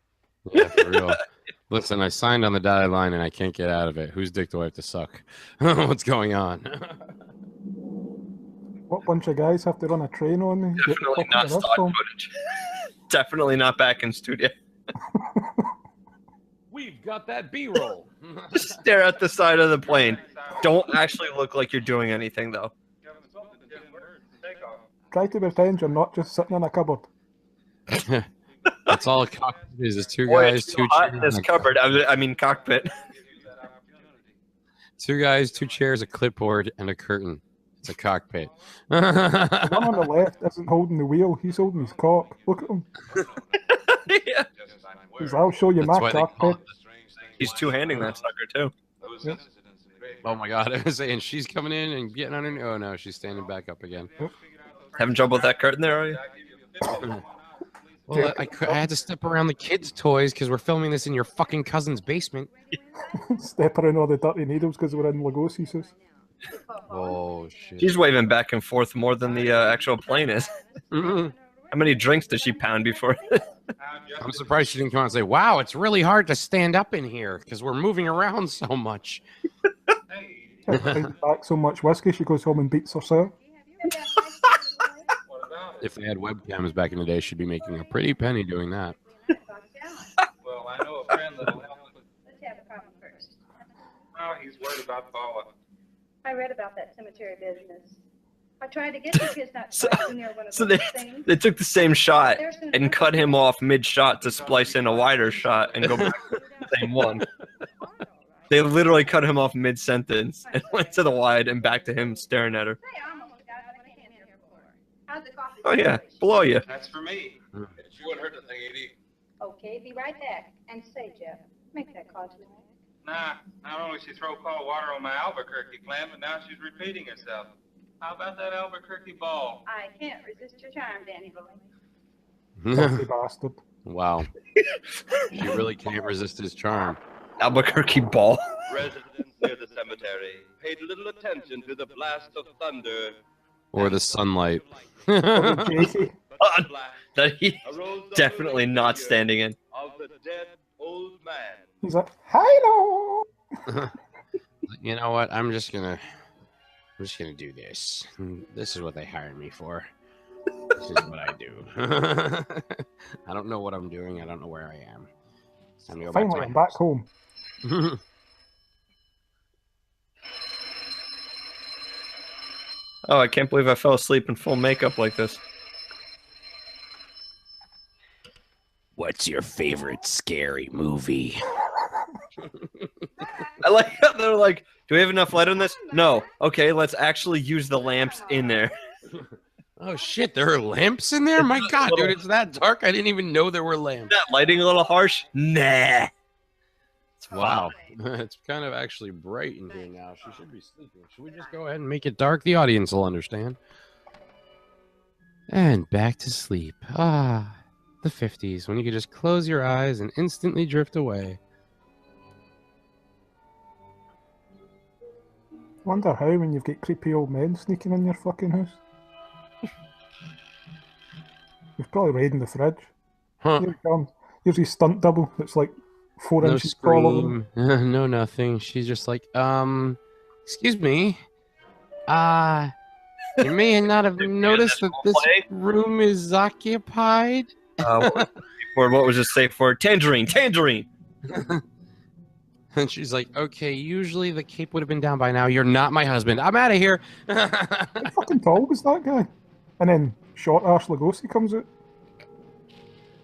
Speaker 3: Yeah, for real. Listen, I signed on the dotted line and I can't get out of it. Whose dick do I have to suck? What's going on?
Speaker 2: What bunch of guys have to run a train on me? Get the
Speaker 4: Definitely
Speaker 2: fuck
Speaker 4: not
Speaker 2: out of this
Speaker 4: stock
Speaker 2: film.
Speaker 4: footage. Definitely not back in studio.
Speaker 3: We've got that B-roll.
Speaker 4: Just stare at the side of the plane. Don't actually look like you're doing anything, though.
Speaker 2: Try to pretend you're not just sitting in a cupboard.
Speaker 3: That's all a cockpit is two
Speaker 4: Boy,
Speaker 3: guys,
Speaker 4: it's
Speaker 3: two
Speaker 4: too hot in
Speaker 3: chairs.
Speaker 4: this cupboard. I mean, cockpit.
Speaker 3: Two guys, two chairs, a clipboard, and a curtain. It's a cockpit.
Speaker 2: The one on the left isn't holding the wheel. He's holding his cock. Look at him.
Speaker 4: Yeah.
Speaker 2: He's, I'll show you
Speaker 3: That's
Speaker 2: my
Speaker 3: why they call
Speaker 2: cockpit.
Speaker 3: it
Speaker 4: He's two-handing that sucker, too.
Speaker 3: Oh my god, I was saying she's coming in and getting underneath. Oh no, she's standing back up again.
Speaker 4: Having trouble with that curtain there, are you?
Speaker 3: Well, I had to step around the kids' toys because we're filming this in your fucking cousin's basement.
Speaker 2: Step around all the dirty needles because we're in Lugosi's house.
Speaker 3: Oh, shit.
Speaker 4: She's waving back and forth more than the actual plane is.
Speaker 3: Mhm.
Speaker 4: How many drinks does she pound before?
Speaker 3: I'm surprised she didn't come out and say, wow, it's really hard to stand up in here because we're moving around so much.
Speaker 2: Back so much whiskey, she goes home and beats herself.
Speaker 3: If they had webcams back in the day, she'd be making a pretty penny doing that.
Speaker 8: Well, I know a friend that'll help with.
Speaker 5: Let's have the problem first.
Speaker 8: Oh, he's worried about Paula.
Speaker 5: I read about that cemetery business. I tried to get the kids not to fight near one of
Speaker 4: So
Speaker 5: those things.
Speaker 4: they took the same shot and cut him off mid-shot to splice in a wider shot and go back to the same one. They literally cut him off mid-sentence and went to the wide and back to him staring at her.
Speaker 5: Hey, I almost got out of my hand here before. How's the coffee?
Speaker 4: Oh yeah, below you.
Speaker 8: That's for me. She wouldn't hurt the thing, Edie.
Speaker 5: Okay, be right back. And say, Jeff, make that call tonight.
Speaker 8: Nah, not only she throw cold water on my Albuquerque plan, but now she's repeating herself. How about that Albuquerque ball?
Speaker 5: I can't resist your charm, Danny Boy.
Speaker 2: Dirty bastard.
Speaker 3: Wow. She really can't resist his charm.
Speaker 4: Albuquerque ball.
Speaker 1: Residents near the cemetery paid little attention to the blast of thunder.
Speaker 3: Or the sunlight.
Speaker 2: Jakey.
Speaker 4: That he definitely not standing in.
Speaker 1: Of the dead old man.
Speaker 2: He's like, hi
Speaker 3: You know what? I'm just gonna do this. This is what they hired me for. This is what I do. I don't know what I'm doing. I don't know where I am. It's time to go back
Speaker 2: Finally,
Speaker 3: to
Speaker 2: I'm
Speaker 3: my
Speaker 2: back home.
Speaker 4: Oh, I can't believe I fell asleep in full makeup like this.
Speaker 3: What's your favorite scary movie?
Speaker 4: I like how they're like, do we have enough light on this? No. Okay, let's actually use the lamps in there.
Speaker 3: Oh shit, there are lamps in there? My god, dude, it's that dark. I didn't even know there were lamps.
Speaker 4: That lighting a little harsh? Nah.
Speaker 3: Wow. It's kind of actually bright in here now. She should be sleeping. Should we just go ahead and make it dark? The audience will understand. And back to sleep. Ah, the 50s, when you could just close your eyes and instantly drift away.
Speaker 2: Wonder how when you've got creepy old men sneaking in your fucking house. We've probably raiding the fridge.
Speaker 3: Huh.
Speaker 2: Here he comes. Here's his stunt double that's like 4
Speaker 3: No
Speaker 2: inches taller than him.
Speaker 3: scream. No nothing. She's just like, excuse me. You may not have noticed that this room is occupied.
Speaker 4: What was it safe for? Tangerine, tangerine.
Speaker 3: And she's like, okay, usually the cape would have been down by now. You're not my husband. I'm out of here.
Speaker 2: How fucking tall was that guy? And then short arse Lugosi comes out.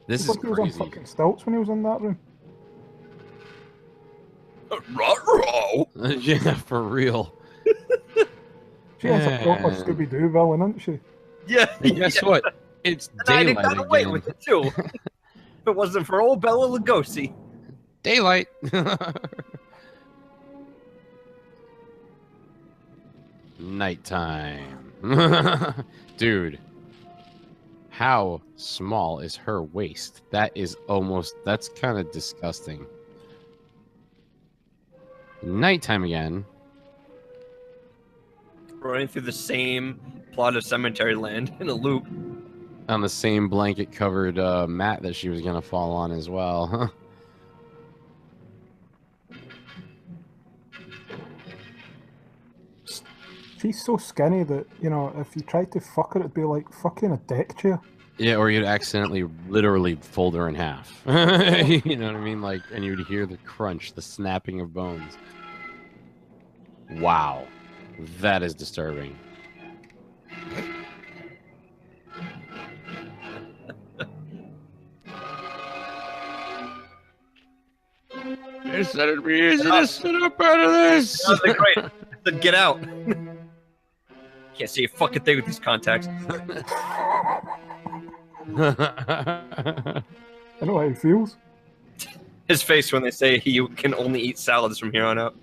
Speaker 3: This is
Speaker 2: It's like he was on
Speaker 3: crazy.
Speaker 2: fucking stilts when he was in that room.
Speaker 4: Ruh-roh.
Speaker 3: Yeah, for real.
Speaker 2: She has a proper
Speaker 3: Yeah.
Speaker 2: Scooby-Doo villain, isn't she?
Speaker 4: Yeah.
Speaker 3: And guess what? It's
Speaker 4: And I
Speaker 3: daylight
Speaker 4: got away
Speaker 3: again.
Speaker 4: with it too. If it wasn't for old Bella Lugosi.
Speaker 3: Daylight. Nighttime. Dude. How small is her waist? That's kind of disgusting. Nighttime again.
Speaker 4: Running through the same plot of Cemetery Land in a loop.
Speaker 3: On the same blanket covered mat that she was going to fall on as well.
Speaker 2: She's so skinny that, you know, if you tried to fuck her, it'd be like fucking a deck chair.
Speaker 3: Yeah, or you'd accidentally literally fold her in half. You know what I mean? Like, and you'd hear the crunch, the snapping of bones. Wow. That is disturbing. They said it'd be easy to sit up out of this.
Speaker 4: That was great. I said, get out. Can't see a fucking thing with these contacts.
Speaker 2: I know how he feels.
Speaker 4: His face when they say he can only eat salads from here on out.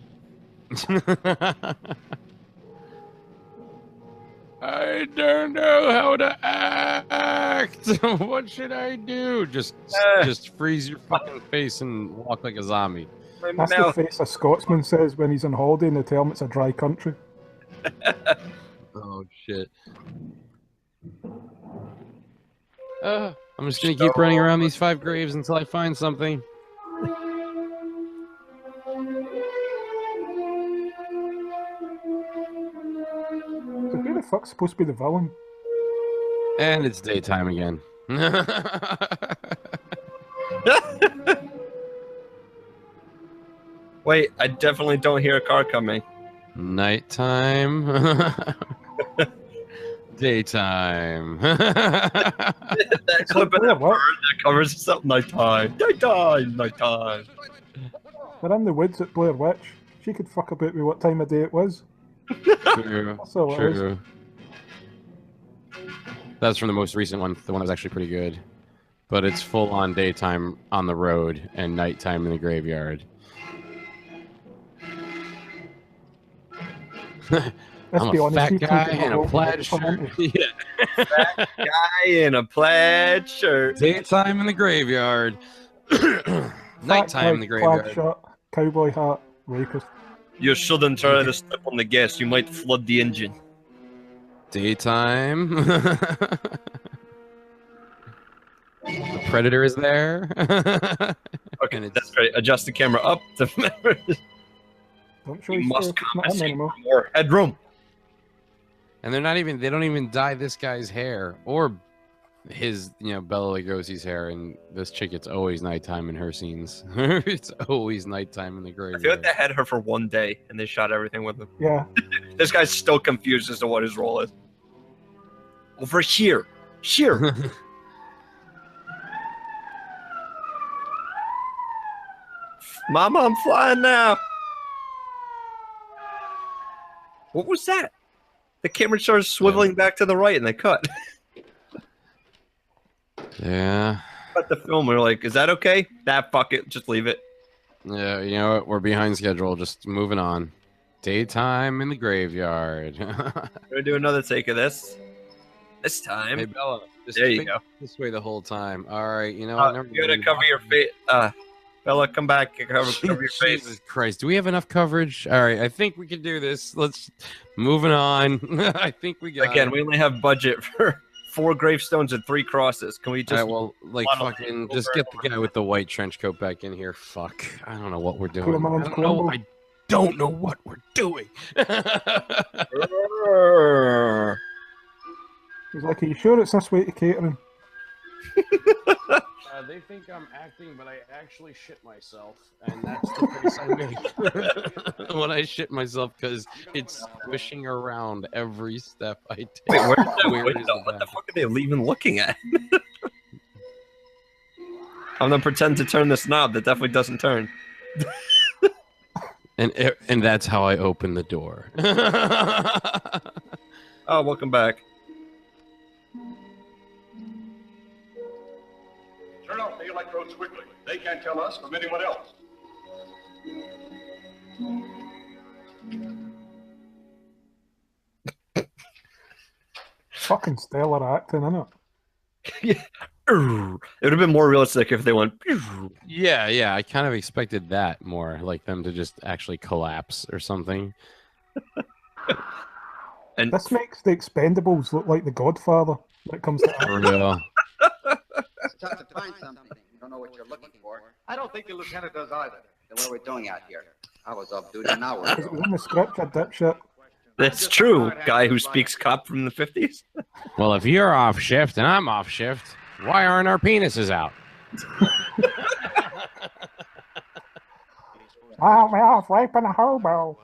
Speaker 3: I don't know how to act. What should I do? Just freeze your fucking face and walk like a zombie.
Speaker 2: That's the face a Scotsman says when he's on holiday and they tell him it's a dry country.
Speaker 3: Oh shit. I'm just gonna keep running around these 5 graves until I find something.
Speaker 2: So who the fuck's supposed to be the villain?
Speaker 3: And it's daytime again.
Speaker 4: Wait, I definitely don't hear a car coming.
Speaker 3: Nighttime. Daytime.
Speaker 4: That clip of that bird that covers itself. Nighttime. Nighttime. Nighttime.
Speaker 2: They're in the woods at Blair Witch. She could fuck about with what time of day it was.
Speaker 3: True.
Speaker 2: That's all it is.
Speaker 3: True. That's from the most recent one. The one that was actually pretty good. But it's full on daytime on the road and nighttime in the graveyard.
Speaker 2: Let's
Speaker 3: I'm
Speaker 2: be
Speaker 3: a
Speaker 2: honest,
Speaker 3: fat
Speaker 2: you
Speaker 3: guy
Speaker 2: people
Speaker 3: in a
Speaker 2: don't
Speaker 3: plaid
Speaker 2: get
Speaker 3: shirt.
Speaker 2: it.
Speaker 3: Yeah.
Speaker 4: Fat guy in a plaid shirt.
Speaker 3: Daytime in the graveyard. Nighttime in the
Speaker 2: Plaid
Speaker 3: graveyard.
Speaker 2: shirt, cowboy hat, rapist.
Speaker 4: You shouldn't try to step on the gas. You might flood the engine.
Speaker 3: Daytime. The predator is there.
Speaker 4: Okay, that's great. Adjust the camera up to
Speaker 2: Don't show
Speaker 4: you
Speaker 2: your
Speaker 4: must
Speaker 2: face, it's not him
Speaker 4: compensate
Speaker 2: anymore.
Speaker 4: for more headroom.
Speaker 3: And they don't even dye this guy's hair or his, Bela Lugosi's hair. And this chick, it's always nighttime in her scenes. It's always nighttime in the
Speaker 4: I
Speaker 3: graveyard.
Speaker 4: feel like they had her for one day and they shot everything with him.
Speaker 2: Yeah.
Speaker 4: This guy's still confused as to what his role is. Over here. Here. Mama, I'm flying now. What was that? The camera started swiveling back to the right and they cut.
Speaker 3: Yeah.
Speaker 4: Cut the film. We were like, is that okay? Fuck it. Just leave it.
Speaker 3: Yeah, you know what? We're behind schedule. Just moving on. Daytime in the graveyard.
Speaker 4: We're gonna do another take of this. This time.
Speaker 3: Hey, Bella. Just
Speaker 4: There you
Speaker 3: think
Speaker 4: go.
Speaker 3: this way the whole time. All right. You know what? Never
Speaker 4: You gotta
Speaker 3: mind.
Speaker 4: cover your face. Bella, come back. Cover your face.
Speaker 3: Jesus Christ. Do we have enough coverage? All right. I think we can do this. Let's moving on. I think we got
Speaker 4: Again,
Speaker 3: it.
Speaker 4: we only have budget for 4 gravestones and 3 crosses. Can we just
Speaker 3: All right, well, like fucking just get the guy with the white trench coat back in here. Fuck. I don't know what we're doing. I don't know what we're doing.
Speaker 2: He's like, are you sure it's this way to catering?
Speaker 3: They think I'm acting, but I actually shit myself, and that's the face I make when I shit myself because it's squishing around every step I take.
Speaker 4: Wait, where's that
Speaker 3: Where is
Speaker 4: window?
Speaker 3: it
Speaker 4: What the
Speaker 3: at?
Speaker 4: fuck are they even looking at? I'm gonna pretend to turn this knob that definitely doesn't turn.
Speaker 3: And that's how I open the door.
Speaker 4: Oh, welcome back.
Speaker 1: Turn off the electrodes quickly. They can't tell us from anyone else.
Speaker 2: Fucking stellar acting, innit?
Speaker 4: It would have been more realistic if they went.
Speaker 3: Yeah, I kind of expected that more, like them to just actually collapse or something.
Speaker 4: And
Speaker 2: This makes the Expendables look like the Godfather when it comes to
Speaker 3: For real.
Speaker 9: It's tough to find something. You don't know what you're looking for.
Speaker 6: I don't think the lieutenant does either.
Speaker 9: Then what are we doing out here? I was off duty an hour
Speaker 2: Because it
Speaker 9: ago.
Speaker 2: was in the script, you dipshit.
Speaker 4: that's true. Guy who speaks cop from the 50s.
Speaker 3: Well, if you're off shift and I'm off shift, why aren't our penises out?
Speaker 2: Oh, we're off raping a hobo.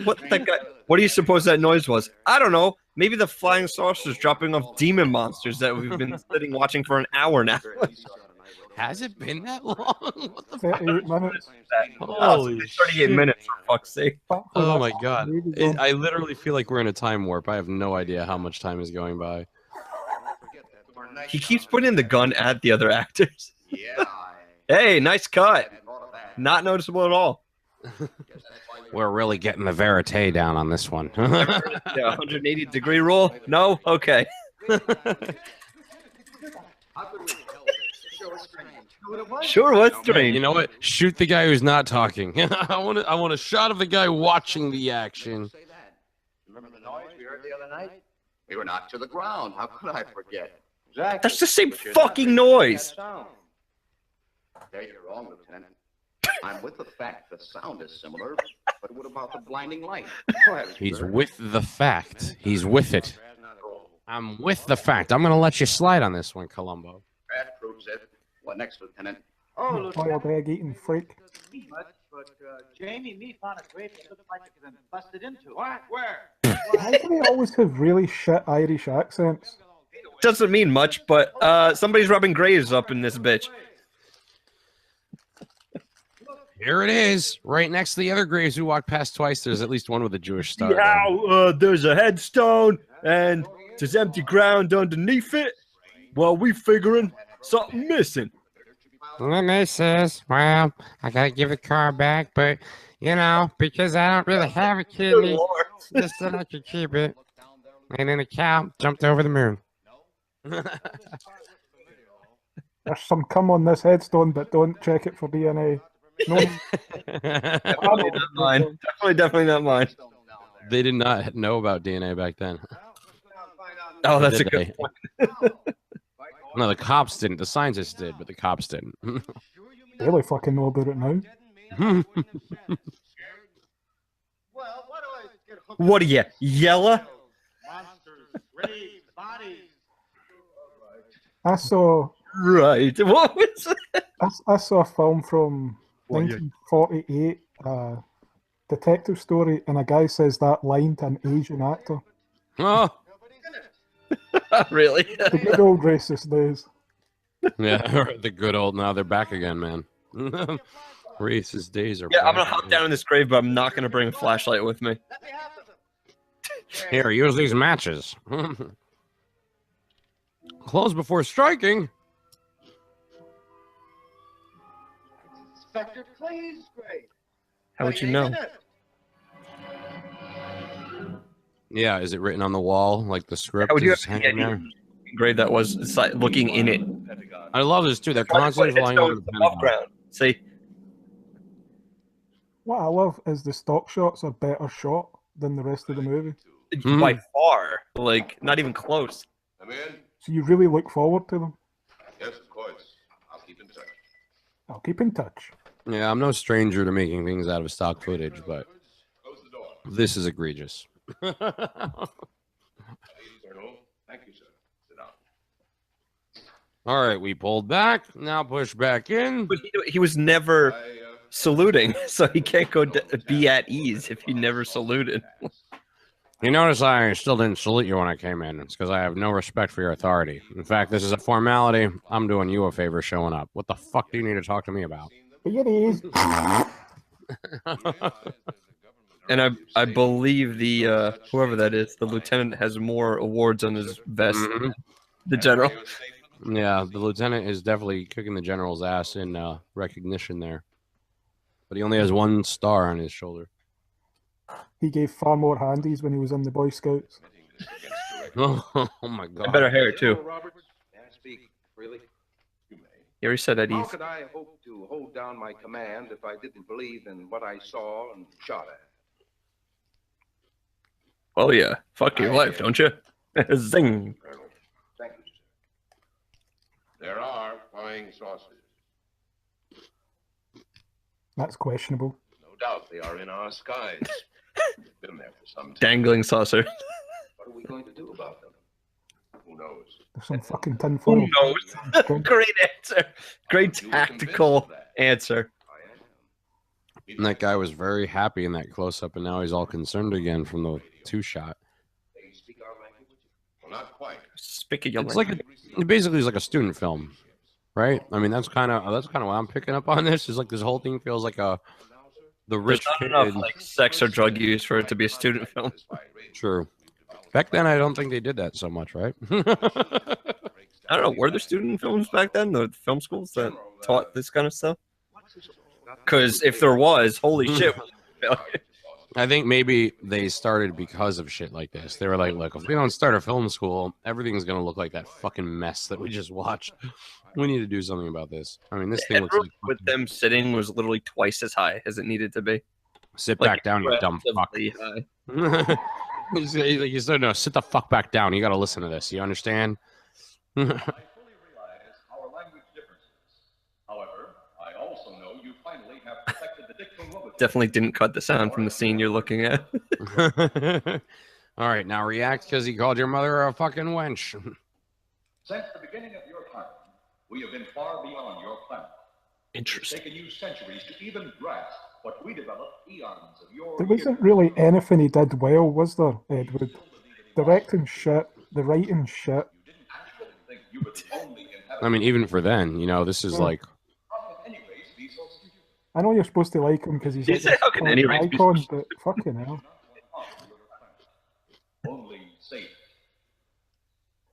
Speaker 4: What that guy? What do you suppose that noise was? I don't know. Maybe the flying saucers dropping off demon monsters that we've been sitting watching for an hour now.
Speaker 3: Has it been that long? What the
Speaker 2: 38 minutes.
Speaker 3: Holy
Speaker 4: 38
Speaker 3: shit.
Speaker 4: minutes, for fuck's sake.
Speaker 3: Oh my god. I literally feel like we're in a time warp. I have no idea how much time is going by.
Speaker 4: He keeps pointing the gun at the other actors.
Speaker 9: Yeah.
Speaker 4: Hey, nice cut. Not noticeable at all.
Speaker 3: We're really getting the verite down on this one.
Speaker 4: Yeah, 180-degree rule? No? Okay. Sure, what's strange?
Speaker 3: You know what? Shoot the guy who's not talking. I want a shot of the guy watching the action.
Speaker 6: Remember the noise we heard the other night? We were knocked to the ground. How could I forget?
Speaker 1: Exactly.
Speaker 4: That's the same
Speaker 1: But you're not
Speaker 4: fucking
Speaker 1: making
Speaker 4: noise.
Speaker 1: that sound.
Speaker 6: There you're wrong, Lieutenant. I'm with the fact the sound is similar, but what about the blinding light? Go ahead,
Speaker 3: He's
Speaker 6: sir.
Speaker 3: with the fact. He's with it. I'm with the fact. I'm gonna let you slide on this one, Columbo.
Speaker 6: That proves it. What next, Lieutenant?
Speaker 9: Oh,
Speaker 2: Wild egg eating freak.
Speaker 9: Much, but Jamie, me found a grave that looked like it had been busted into.
Speaker 8: What? Where?
Speaker 2: Why do they always have really shit Irish accents?
Speaker 4: Doesn't mean much, but somebody's rubbing graves up in this bitch.
Speaker 3: Here it is, right next to the other graves we walked past twice. There's at least one with a Jewish star.
Speaker 4: Yeah, there's a headstone and there's empty ground underneath it. Well, we figuring something missing.
Speaker 3: And they says, well, I gotta give the car back, but you know, because I don't really have a kidney, just so I can keep it. And then a cow jumped over the moon.
Speaker 2: There's some cum on this headstone, but don't check it for DNA. No.
Speaker 4: Definitely not mine. Definitely not mine.
Speaker 3: They did not know about DNA back then.
Speaker 4: Oh, that's a
Speaker 3: Did
Speaker 4: good
Speaker 3: they?
Speaker 4: point.
Speaker 3: No, the cops didn't. The scientists did, but the cops didn't.
Speaker 2: They really fucking know about it now.
Speaker 4: What are you, yella?
Speaker 2: I saw
Speaker 4: Right. What was that?
Speaker 2: I saw a film from
Speaker 4: Oh, yeah.
Speaker 2: 1948, detective story, and a guy says that line to an Asian actor.
Speaker 3: Oh,
Speaker 4: Really?
Speaker 2: The good old racist days.
Speaker 3: yeah, the good old. Now they're back again, man. Racist days are.
Speaker 4: Yeah, I'm gonna
Speaker 3: back.
Speaker 4: hop down in this grave, but I'm not gonna bring a flashlight with me.
Speaker 3: Here, use these matches. Close before striking.
Speaker 9: Inspector Clay's grave.
Speaker 4: How would you know?
Speaker 3: Yeah, is it written on the wall like the script
Speaker 4: How would you
Speaker 3: is
Speaker 4: have
Speaker 3: hanging there?
Speaker 4: Grave that was it's like looking in it.
Speaker 3: I love this too. They're constantly flying over the
Speaker 4: above
Speaker 3: Pentagon.
Speaker 4: ground. See,
Speaker 2: What I love is the stock shots are better shot than the rest of the movie.
Speaker 4: by far, like not even close.
Speaker 1: I'm in.
Speaker 2: So you really look forward to them.
Speaker 1: Yes, of course. I'll keep in touch.
Speaker 2: I'll keep in touch.
Speaker 3: Yeah, I'm no stranger to making things out of stock footage, but
Speaker 1: Close the door.
Speaker 3: this is egregious.
Speaker 1: Colonel. Thank you, sir. Sit down.
Speaker 3: All right, we pulled back. Now push back in.
Speaker 4: But he was never saluting, so he can't go be at ease if he never saluted.
Speaker 3: You notice I still didn't salute you when I came in. It's because I have no respect for your authority. In fact, this is a formality. I'm doing you a favor showing up. What the fuck do you need to talk to me about?
Speaker 2: But it is.
Speaker 4: And I believe the whoever that is, the lieutenant has more awards on his vest than the general.
Speaker 3: Yeah, the lieutenant is definitely kicking the general's ass in recognition there. But he only has one star on his shoulder.
Speaker 2: He gave far more handies when he was in the Boy Scouts.
Speaker 3: Oh my god.
Speaker 4: And better hair too.
Speaker 1: Roberts, may I speak freely? You may.
Speaker 4: He already said at
Speaker 1: How
Speaker 4: ease.
Speaker 1: could I hope to hold down my command if I didn't believe in what I saw and shot at?
Speaker 4: Oh yeah, fuck your life, don't you? Zing.
Speaker 1: Colonel, thank you, sir. There are flying saucers.
Speaker 2: That's questionable.
Speaker 1: No doubt they are in our skies. They've been there for some time.
Speaker 4: Dangling saucer.
Speaker 1: What are we going to do about them? Who knows?
Speaker 2: There's some fucking tinfoil.
Speaker 4: Who knows? Great answer. Great tactical answer.
Speaker 1: I am.
Speaker 3: And that guy was very happy in that close-up, and now he's all concerned again from the two-shot.
Speaker 1: They speak our language? Well, not quite.
Speaker 4: Speak of your
Speaker 3: It's like it basically is like a student film, right? I mean, that's kind of what I'm picking up on. This is like this whole thing feels like the
Speaker 4: There's
Speaker 3: rich
Speaker 4: not
Speaker 3: kid.
Speaker 4: enough like sex or drug use for it to be a student film.
Speaker 3: True. Back then, I don't think they did that so much, right?
Speaker 4: I don't know. Were there student films back then? The film schools that taught this kind of stuff? Because if there was, holy shit.
Speaker 3: I think maybe they started because of shit like this. They were like, look, if we don't start a film school, everything's going to look like that fucking mess that we just watched. We need to do something about this. I mean, this thing looks like...
Speaker 4: with them sitting was literally twice as high as it needed to be.
Speaker 3: Sit back down, you dumb fuck. You said, no, sit the fuck back down. You got to listen to this. You understand?
Speaker 1: I fully realize our language differences. However, I also know you finally have perfected the dictum.
Speaker 4: Definitely didn't cut the sound from the scene you're looking at.
Speaker 3: All right, now react because he called your mother a fucking wench.
Speaker 1: Since the beginning of your time, we have been far beyond your planet.
Speaker 4: Interesting.
Speaker 1: It's taken you centuries to even grasp what we developed eons of your...
Speaker 2: There wasn't really anything he did well, was there, Edward? Directing shit, the writing shit.
Speaker 3: I mean, even for then, you know, this is like...
Speaker 2: I know you're supposed to like him because he's like
Speaker 4: how can any race be
Speaker 2: icon, but fucking hell.
Speaker 1: Only safe.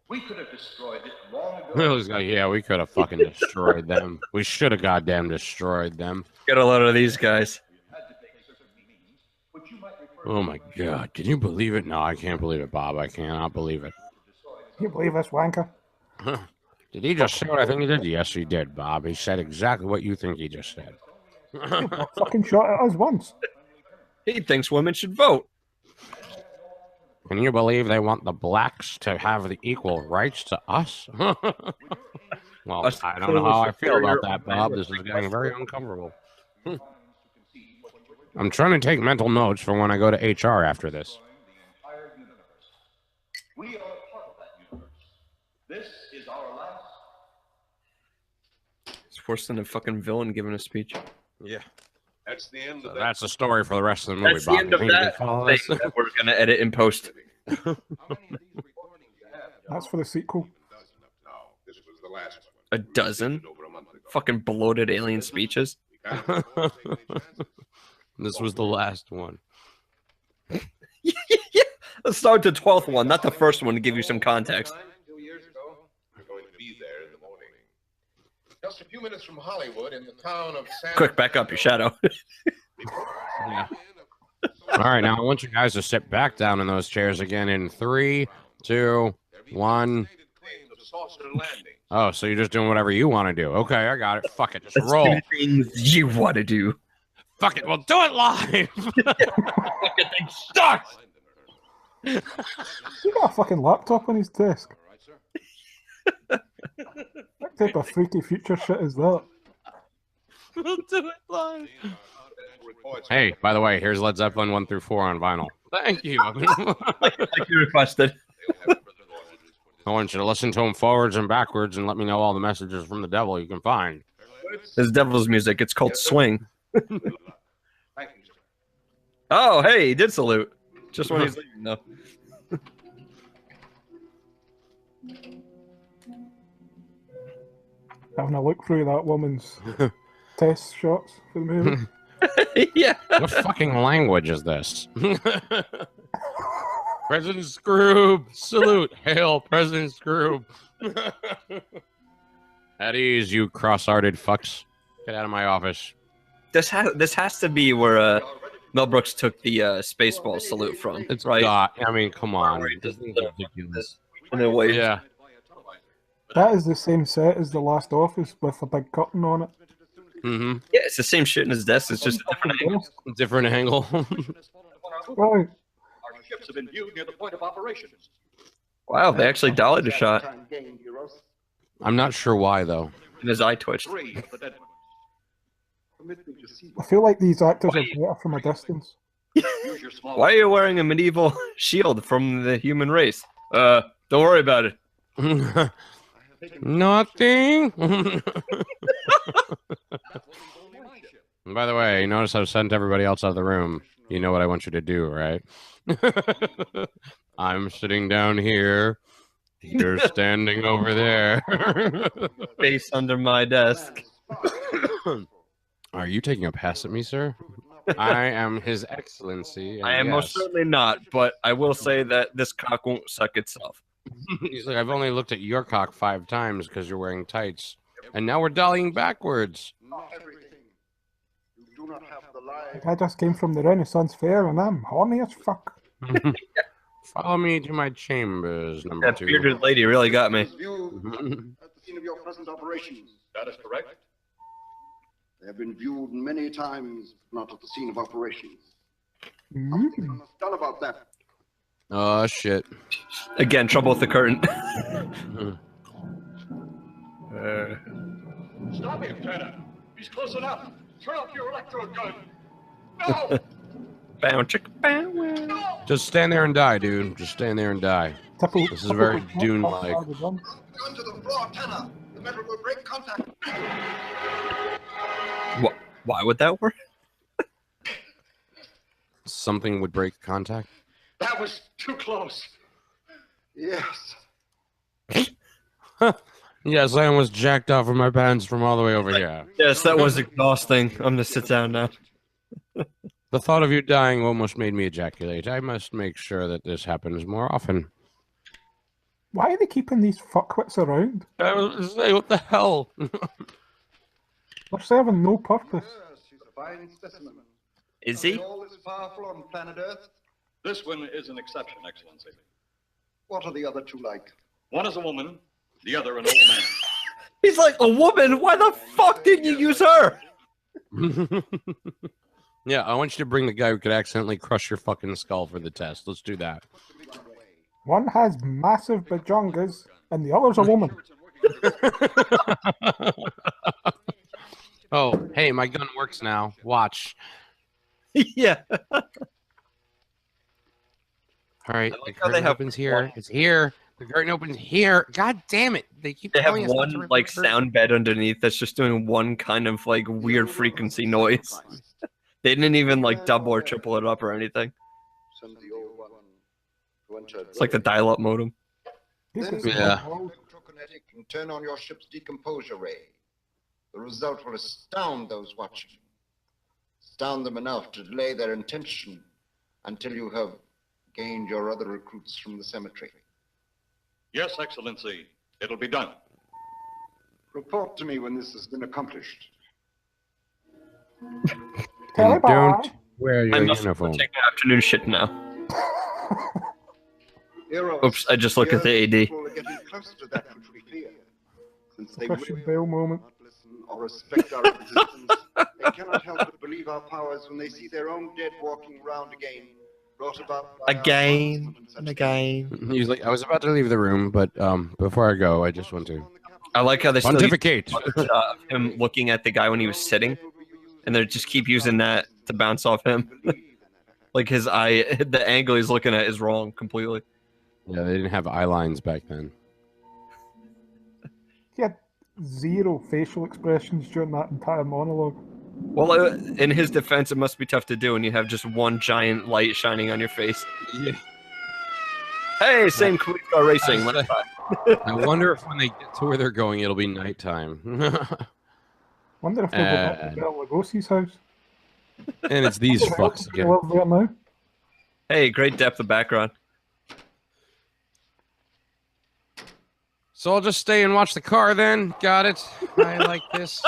Speaker 1: We could have destroyed it long ago.
Speaker 3: It was like, yeah, we could have fucking destroyed them. We should have goddamn destroyed them.
Speaker 4: Got a lot of these guys.
Speaker 3: Oh my god, can you believe it? No, I can't believe it, Bob. I cannot believe it.
Speaker 2: Can you believe this wanker?
Speaker 3: Did he just say what I think he did? Yes, he did, Bob. He said exactly what you think he just said.
Speaker 2: Fucking shot at us once.
Speaker 4: He thinks women should vote.
Speaker 3: Can you believe they want the blacks to have the equal rights to us? Well, I don't know how I feel about that, Bob. This is getting very uncomfortable. I'm trying to take mental notes for when I go to HR after this.
Speaker 1: We are part of that universe. This is our last.
Speaker 4: It's worse than a fucking villain giving a speech.
Speaker 3: Yeah.
Speaker 10: That's the end of that.
Speaker 3: That's the story for the rest of the movie,
Speaker 4: That's
Speaker 3: Bob.
Speaker 4: the end of that thing that we're going to edit in post.
Speaker 2: That's for the sequel.
Speaker 10: No, this was the last one.
Speaker 4: A dozen? Fucking bloated alien speeches?
Speaker 3: This was the last one.
Speaker 4: Yeah. Let's start the 12th one, not the first one, to give you some context.
Speaker 10: 2 years ago, I'm going to be there in the morning. Just a few minutes from Hollywood in the town of San...
Speaker 4: Quick, back up your shadow.
Speaker 3: Yeah. All right, now I want you guys to sit back down in those chairs again in 3, 2, 1. Oh, so you're just doing whatever you want to do. Okay, I got it. Fuck it. Just roll.
Speaker 4: Do things you want to do.
Speaker 3: Fuck it. We'll do it live.
Speaker 4: Fucking thing sucks.
Speaker 2: He got a fucking laptop on his desk. What type of freaky future shit is that?
Speaker 3: We'll do it live. Hey, by the way, here's Led Zeppelin 1 through 4 on vinyl. Thank you.
Speaker 4: like you requested.
Speaker 3: I want you to listen to them forwards and backwards and let me know all the messages from the devil you can find.
Speaker 4: This devil's music. It's called Swing. Oh, hey, he did salute. Just when he's leaving, though.
Speaker 2: Having a look through that woman's test shots for the movie.
Speaker 4: Yeah.
Speaker 3: What fucking language is this? President Scroob, salute. Hail, President Scroob. At ease, you cross-hearted fucks. Get out of my office.
Speaker 4: This has to be where Mel Brooks took the Spaceball salute from.
Speaker 3: It's
Speaker 4: right.
Speaker 3: I mean, come on. This thing's ridiculous.
Speaker 4: In a way,
Speaker 3: yeah.
Speaker 2: That is the same set as The Last Office with a big curtain on it.
Speaker 3: Mm-hmm.
Speaker 4: Yeah, it's the same shit in his desk. It's just a different angle.
Speaker 3: Different angle.
Speaker 2: Right.
Speaker 1: Our ships have been viewed near the point of operations.
Speaker 4: Wow, they actually dollied a shot.
Speaker 3: I'm not sure why, though.
Speaker 4: And his eye twitched.
Speaker 2: I feel like these actors are better from a distance.
Speaker 4: Why are you wearing a medieval shield from the human race? Don't worry about it.
Speaker 3: Nothing. By the way, you notice I've sent everybody else out of the room. You know what I want you to do, right? I'm sitting down here. You're standing over there.
Speaker 4: Face under my desk.
Speaker 3: Are you taking a pass at me, sir? I am His Excellency.
Speaker 4: I am most certainly not, but I will say that this cock won't suck itself.
Speaker 3: He's like, I've only looked at your cock 5 times because you're wearing tights. And now we're dollying backwards.
Speaker 7: do not have the lives.
Speaker 2: I just came from the Renaissance Fair and I'm horny as fuck.
Speaker 3: Follow me to my chambers, number
Speaker 4: That
Speaker 3: 2.
Speaker 4: bearded lady really got me.
Speaker 7: Viewed at the scene of your present operations.
Speaker 1: That is correct.
Speaker 7: They have been viewed many times, not at the scene of operations.
Speaker 2: Mm.
Speaker 7: Something must be done about that.
Speaker 3: Oh, shit.
Speaker 4: Again, trouble with the curtain.
Speaker 1: Stop him, Lieutenant. He's close enough. Turn off your electro gun. No!
Speaker 4: Bow, chick, bow, wow.
Speaker 3: Just stand there and die, dude. Just stand there and die. This is very Dune-like.
Speaker 7: Gun to the floor, Tanner. The metal will break contact.
Speaker 4: Why would that work?
Speaker 3: Something would break contact.
Speaker 1: That was too close.
Speaker 7: Yes.
Speaker 3: Yes, I almost jacked off of my pants from all the way over here.
Speaker 4: Yes, that was exhausting. I'm gonna sit down now.
Speaker 3: The thought of you dying almost made me ejaculate. I must make sure that this happens more often.
Speaker 2: Why are they keeping these fuckwits around?
Speaker 3: I was say, what the hell?
Speaker 2: They're serving no purpose.
Speaker 7: Yes, he's a fine specimen.
Speaker 4: Is
Speaker 7: Are they
Speaker 4: he?
Speaker 7: all this powerful on planet Earth?
Speaker 1: This one is an exception, Excellency.
Speaker 7: What are the other two like?
Speaker 1: One is a woman, the other an old man.
Speaker 4: He's like, a woman? Why the fuck didn't you use her?
Speaker 3: Yeah, I want you to bring the guy who could accidentally crush your fucking skull for the test. Let's do that.
Speaker 2: One has massive bajongas and the other's a woman.
Speaker 3: Oh, hey, my gun works now. Watch.
Speaker 4: Yeah.
Speaker 3: All right,
Speaker 4: I
Speaker 3: the
Speaker 4: like how they
Speaker 3: curtain
Speaker 4: have
Speaker 3: opens here.
Speaker 4: one-
Speaker 3: It's here. The curtain opens here. God damn it! They keep
Speaker 4: They have
Speaker 3: telling us not to
Speaker 4: one
Speaker 3: rip
Speaker 4: like
Speaker 3: the curtain.
Speaker 4: sound bed underneath that's just doing one kind of like weird frequency noise. They didn't even like double or triple it up or anything.
Speaker 7: Send the old one to enter.
Speaker 4: It's like the dial-up modem.
Speaker 2: This
Speaker 7: Then
Speaker 2: is
Speaker 3: Yeah.
Speaker 7: electrokinetic and turn on your ship's decomposure ray. The result will astound those watching. Astound them enough to delay their intention until you have gained your other recruits from the cemetery.
Speaker 1: Yes, Excellency. It'll be done.
Speaker 7: Report to me when this has been accomplished.
Speaker 3: And don't wear your
Speaker 4: I must
Speaker 3: uniform.
Speaker 4: take my afternoon shit now.
Speaker 7: Heroes,
Speaker 4: Oops, I just looked at the AD.
Speaker 7: people are getting closer to that which we fear. Since they
Speaker 2: Christian
Speaker 7: will
Speaker 2: Bale moment.
Speaker 7: not listen or respect our existence, they cannot help but believe our powers when they see their own dead walking around again, brought about by our
Speaker 4: Again
Speaker 7: advancement and
Speaker 4: and
Speaker 7: such
Speaker 4: again.
Speaker 3: He's like, I was about to leave the room, but before I go, I just want to
Speaker 4: I like how they still use
Speaker 3: pontificate.
Speaker 4: him looking at the guy when he was sitting, and they just keep using that to bounce off him. Like his eye, the angle he's looking at is wrong completely.
Speaker 3: Yeah, they didn't have eye lines back then.
Speaker 2: He had zero facial expressions during that entire monologue.
Speaker 4: Well, in his defense, it must be tough to do when you have just one giant light shining on your face.
Speaker 3: Yeah.
Speaker 4: Hey, same police car racing. Let's try.
Speaker 3: I wonder if when they get to where they're going, it'll be nighttime.
Speaker 2: Wonder if they'll go back to Bela Lugosi's house.
Speaker 3: And it's these fucks
Speaker 2: They
Speaker 3: again.
Speaker 2: live there now.
Speaker 4: Hey, great depth of background.
Speaker 3: So I'll just stay and watch the car then. Got it. I like this.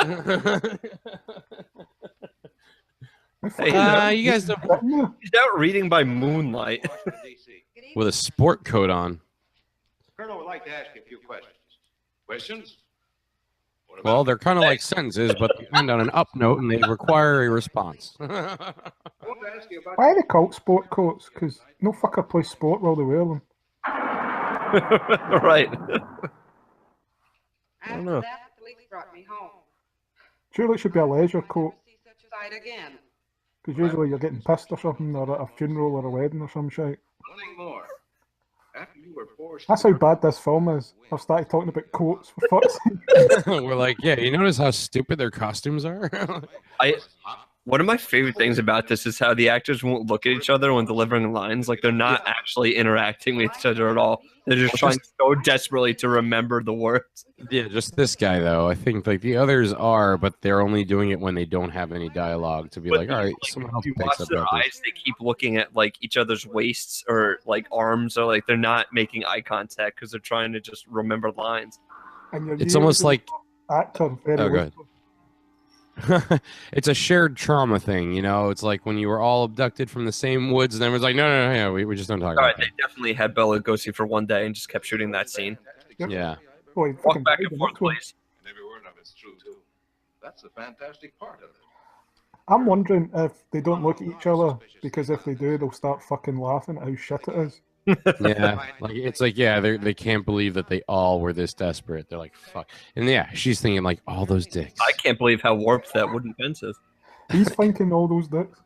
Speaker 4: Hey,
Speaker 3: you guys don't...
Speaker 4: he's out reading by moonlight.
Speaker 3: With a sport coat on.
Speaker 8: Colonel would like to ask you a few questions. Questions?
Speaker 3: Well, they're kind of like sentences, but they end on an up note and they require a response.
Speaker 8: I want to ask you about
Speaker 2: Why are they called sport coats? Because no fucker plays sport while they wear them.
Speaker 4: Right.
Speaker 11: After
Speaker 4: know.
Speaker 11: that, the police brought me home.
Speaker 2: Surely it should be a leisure coat.
Speaker 11: See such a sight again.
Speaker 2: Because usually you're getting pissed or something, or at a funeral or a wedding or some shit.
Speaker 8: one thing more. After you were forced
Speaker 2: That's how bad this film is. I've started talking about coats for fuck's sake.
Speaker 3: We're like, yeah, you notice how stupid their costumes are?
Speaker 4: One of my favorite things about this is how the actors won't look at each other when delivering lines. Like they're not actually interacting with each other at all. They're just trying so desperately to remember the words.
Speaker 3: Yeah, just this guy though. I think like the others are, but they're only doing it when they don't have any dialogue to be
Speaker 4: But
Speaker 3: like, all right, someone else
Speaker 4: If you
Speaker 3: picks
Speaker 4: watch
Speaker 3: up
Speaker 4: their
Speaker 3: about this.
Speaker 4: eyes, they keep looking at like each other's waists or like arms, or like they're not making eye contact because they're trying to just remember lines.
Speaker 2: And you're
Speaker 3: It's almost
Speaker 2: using
Speaker 3: like
Speaker 2: actor very
Speaker 3: Oh, go ahead.
Speaker 2: loosely.
Speaker 3: It's a shared trauma thing, you know. It's like when you were all abducted from the same woods, and everyone's like, no, yeah, we just don't talk
Speaker 4: All
Speaker 3: about
Speaker 4: right,
Speaker 3: that.
Speaker 4: they definitely had Bela Lugosi for one day and just kept shooting that scene.
Speaker 3: Yeah.
Speaker 2: Boy,
Speaker 4: Walk back and forth, please.
Speaker 10: And every word of it's true, too. That's the fantastic part of it.
Speaker 2: I'm wondering if they don't look at each other, because if they do, they'll start fucking laughing at how shit it is.
Speaker 3: Yeah, like it's like they can't believe that they all were this desperate. They're like, fuck. And yeah, she's thinking like all those dicks.
Speaker 4: I can't believe how warped that wooden fence is.
Speaker 2: He's thinking all those dicks.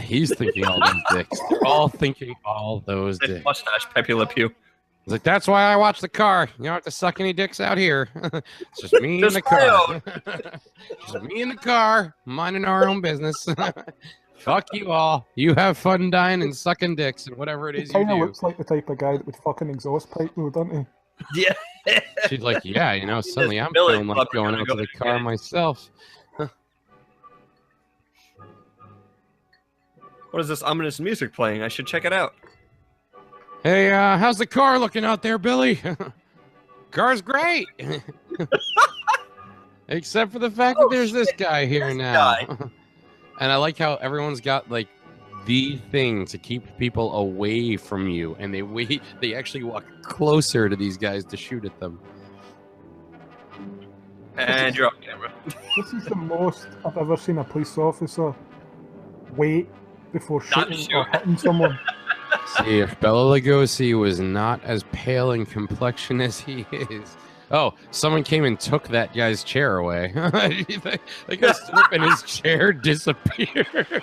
Speaker 3: He's thinking all those dicks. They're all thinking all those
Speaker 4: That
Speaker 3: dicks.
Speaker 4: mustache, Pepe Le Pew.
Speaker 3: He's like, that's why I watch the car. You don't have to suck any dicks out here. It's just me in the car. Just me in the car, minding our own business. Fuck you all. You have fun dying and sucking dicks and whatever it
Speaker 2: He
Speaker 3: is you
Speaker 2: kind of
Speaker 3: do.
Speaker 2: looks like the type of guy that would fucking exhaust pipe, though, doesn't he?
Speaker 4: Yeah.
Speaker 3: She's like, yeah, you know, suddenly I'm
Speaker 4: Billy
Speaker 3: feeling like
Speaker 4: Club,
Speaker 3: going
Speaker 4: we're
Speaker 3: out
Speaker 4: gonna
Speaker 3: to
Speaker 4: go
Speaker 3: the car myself.
Speaker 4: What is this ominous music playing? I should check it out.
Speaker 3: Hey, how's the car looking out there, Billy? Car's great. Except for the fact that there's this guy here now. And I like how everyone's got like the thing to keep people away from you, and they actually walk closer to these guys to shoot at them.
Speaker 4: And you're off camera.
Speaker 2: This is the most I've ever seen a police officer wait before shooting or hitting someone.
Speaker 3: See, if Bela Lugosi was not as pale in complexion as he is. Oh, someone came and took that guy's chair away. The guy stood up and his chair disappeared.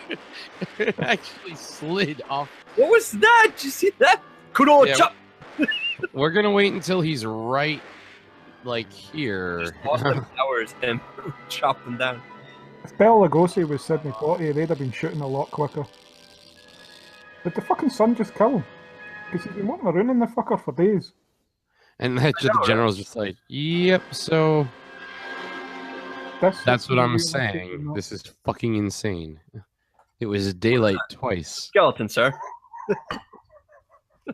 Speaker 3: It actually slid off.
Speaker 4: What was that? Did you see that? Kudo chop.
Speaker 3: We're gonna wait until he's right, like here.
Speaker 4: Austin Powers and chop them down.
Speaker 2: If Bela Lugosi was Sidney Poitier, they'd have been shooting a lot quicker. Did the fucking son just kill him? Because he's been wanting to ruin the fucker for days.
Speaker 3: And the general's just like, yep, so that's what I'm saying. This is fucking insane. It was daylight twice.
Speaker 4: Skeleton, sir.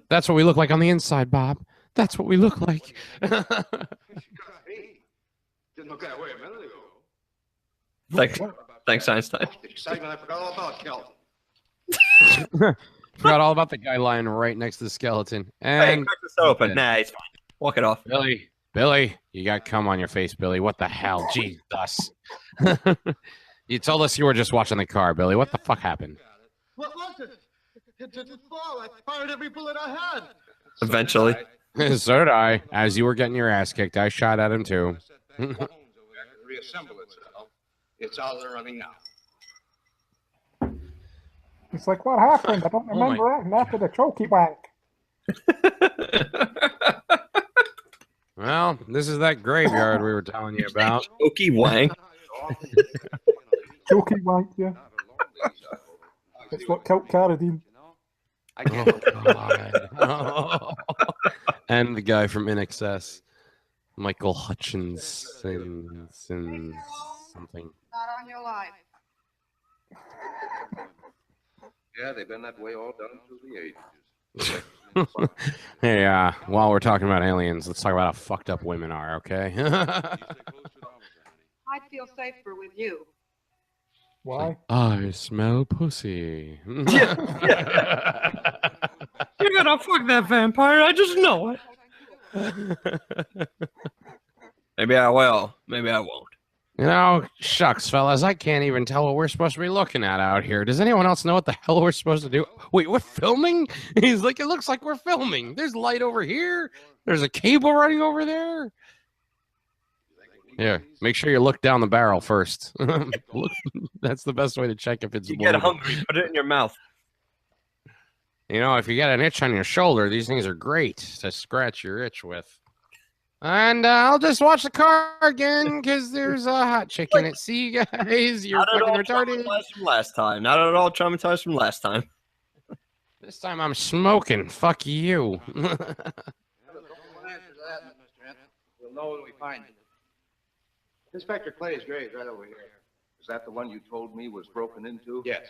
Speaker 3: That's what we look like on the inside, Bob. That's what we look like.
Speaker 10: Didn't look that way a minute ago.
Speaker 4: Thanks, Einstein.
Speaker 10: Excitement, I forgot all about Kelton.
Speaker 3: Forgot all about the guy lying right next to the skeleton.
Speaker 4: Hey,
Speaker 3: And
Speaker 4: crack this open. Nah, it's fine. Walk it off.
Speaker 3: Billy, you got cum on your face, Billy. What the hell? Jesus. You told us you were just watching the car, Billy. What the fuck happened?
Speaker 9: What was it? It didn't fall. I fired every bullet I had.
Speaker 4: Eventually.
Speaker 3: So did I. As you were getting your ass kicked, I shot at him too.
Speaker 10: Reassemble itself. It's out there running now.
Speaker 2: It's like, what happened? I don't remember acting after the chokey wank.
Speaker 3: Well, this is that graveyard we were telling you about.
Speaker 4: Chokey wank.
Speaker 2: Chokey wank, yeah. It's what killed Carradine.
Speaker 3: Oh, God. And the guy from NXS, Michael Hutchinson, something.
Speaker 11: Not on your life.
Speaker 10: Yeah, they've been that way all down through the ages.
Speaker 3: Hey, while we're talking about aliens, let's talk about how fucked up women are, okay?
Speaker 11: I'd feel safer with you.
Speaker 2: Why?
Speaker 3: I smell pussy.
Speaker 4: You're gonna fuck that vampire, I just know it. Maybe I will, maybe I won't.
Speaker 3: You know, shucks, fellas, I can't even tell what we're supposed to be looking at out here. Does anyone else know what the hell we're supposed to do? Wait, we're filming? He's like, it looks like we're filming. There's light over here. There's a cable running over there. Yeah, make sure you look down the barrel first. That's the best way to check if it's
Speaker 4: You get
Speaker 3: loaded.
Speaker 4: hungry, put it in your mouth.
Speaker 3: You know, if you got an itch on your shoulder, these things are great to scratch your itch with. And I'll just watch the car again because there's a hot chick in it. See, you guys, you're
Speaker 4: Not at
Speaker 3: fucking
Speaker 4: all
Speaker 3: retarded.
Speaker 4: traumatized from last time. Not at all traumatized from last time.
Speaker 3: This time I'm smoking. Fuck you.
Speaker 9: Don't answer that, Mr. Ent. We'll know when we find it. Inspector Clay's grave right over here.
Speaker 1: Is that the one you told me was broken into?
Speaker 9: Yes.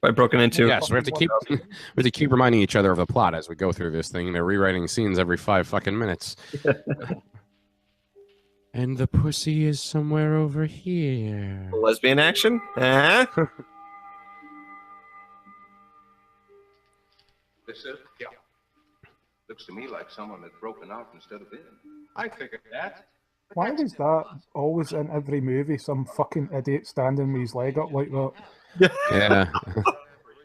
Speaker 4: By broken into.
Speaker 3: Yes, we have to keep reminding each other of the plot as we go through this thing. They're rewriting scenes every 5 fucking minutes. And the pussy is somewhere over here.
Speaker 4: Lesbian action? Huh?
Speaker 10: This is, yeah. Looks to me like someone had broken out instead of in. I figured that.
Speaker 2: Why is that always in every movie? Some fucking idiot standing with his leg up like that.
Speaker 3: Yeah.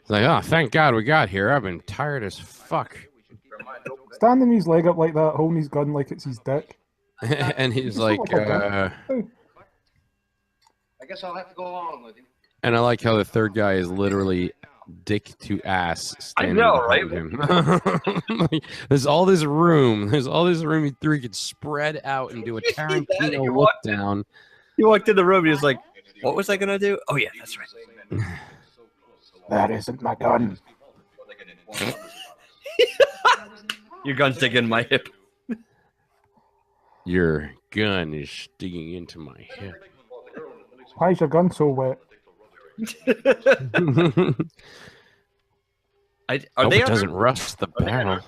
Speaker 3: It's like, oh, thank God we got here. I've been tired as fuck.
Speaker 2: Standing with his leg up like that, holding his gun like it's his dick.
Speaker 3: And he's
Speaker 2: It's
Speaker 3: like,
Speaker 2: not like a gun.
Speaker 9: I guess I'll have to go along with you.
Speaker 3: and I like how the third guy is literally dick to ass standing
Speaker 4: know,
Speaker 3: behind him. Like, there's all this room. There's all this room. He could spread out and do a Tarantino look down.
Speaker 4: He walked in the room and he was like, what was I going to do? Oh, yeah, that's right.
Speaker 2: That isn't my gun.
Speaker 4: Your gun's digging in my hip.
Speaker 3: Your gun is digging into my hip.
Speaker 2: Why is your gun so wet?
Speaker 3: Hope it doesn't rust the barrel.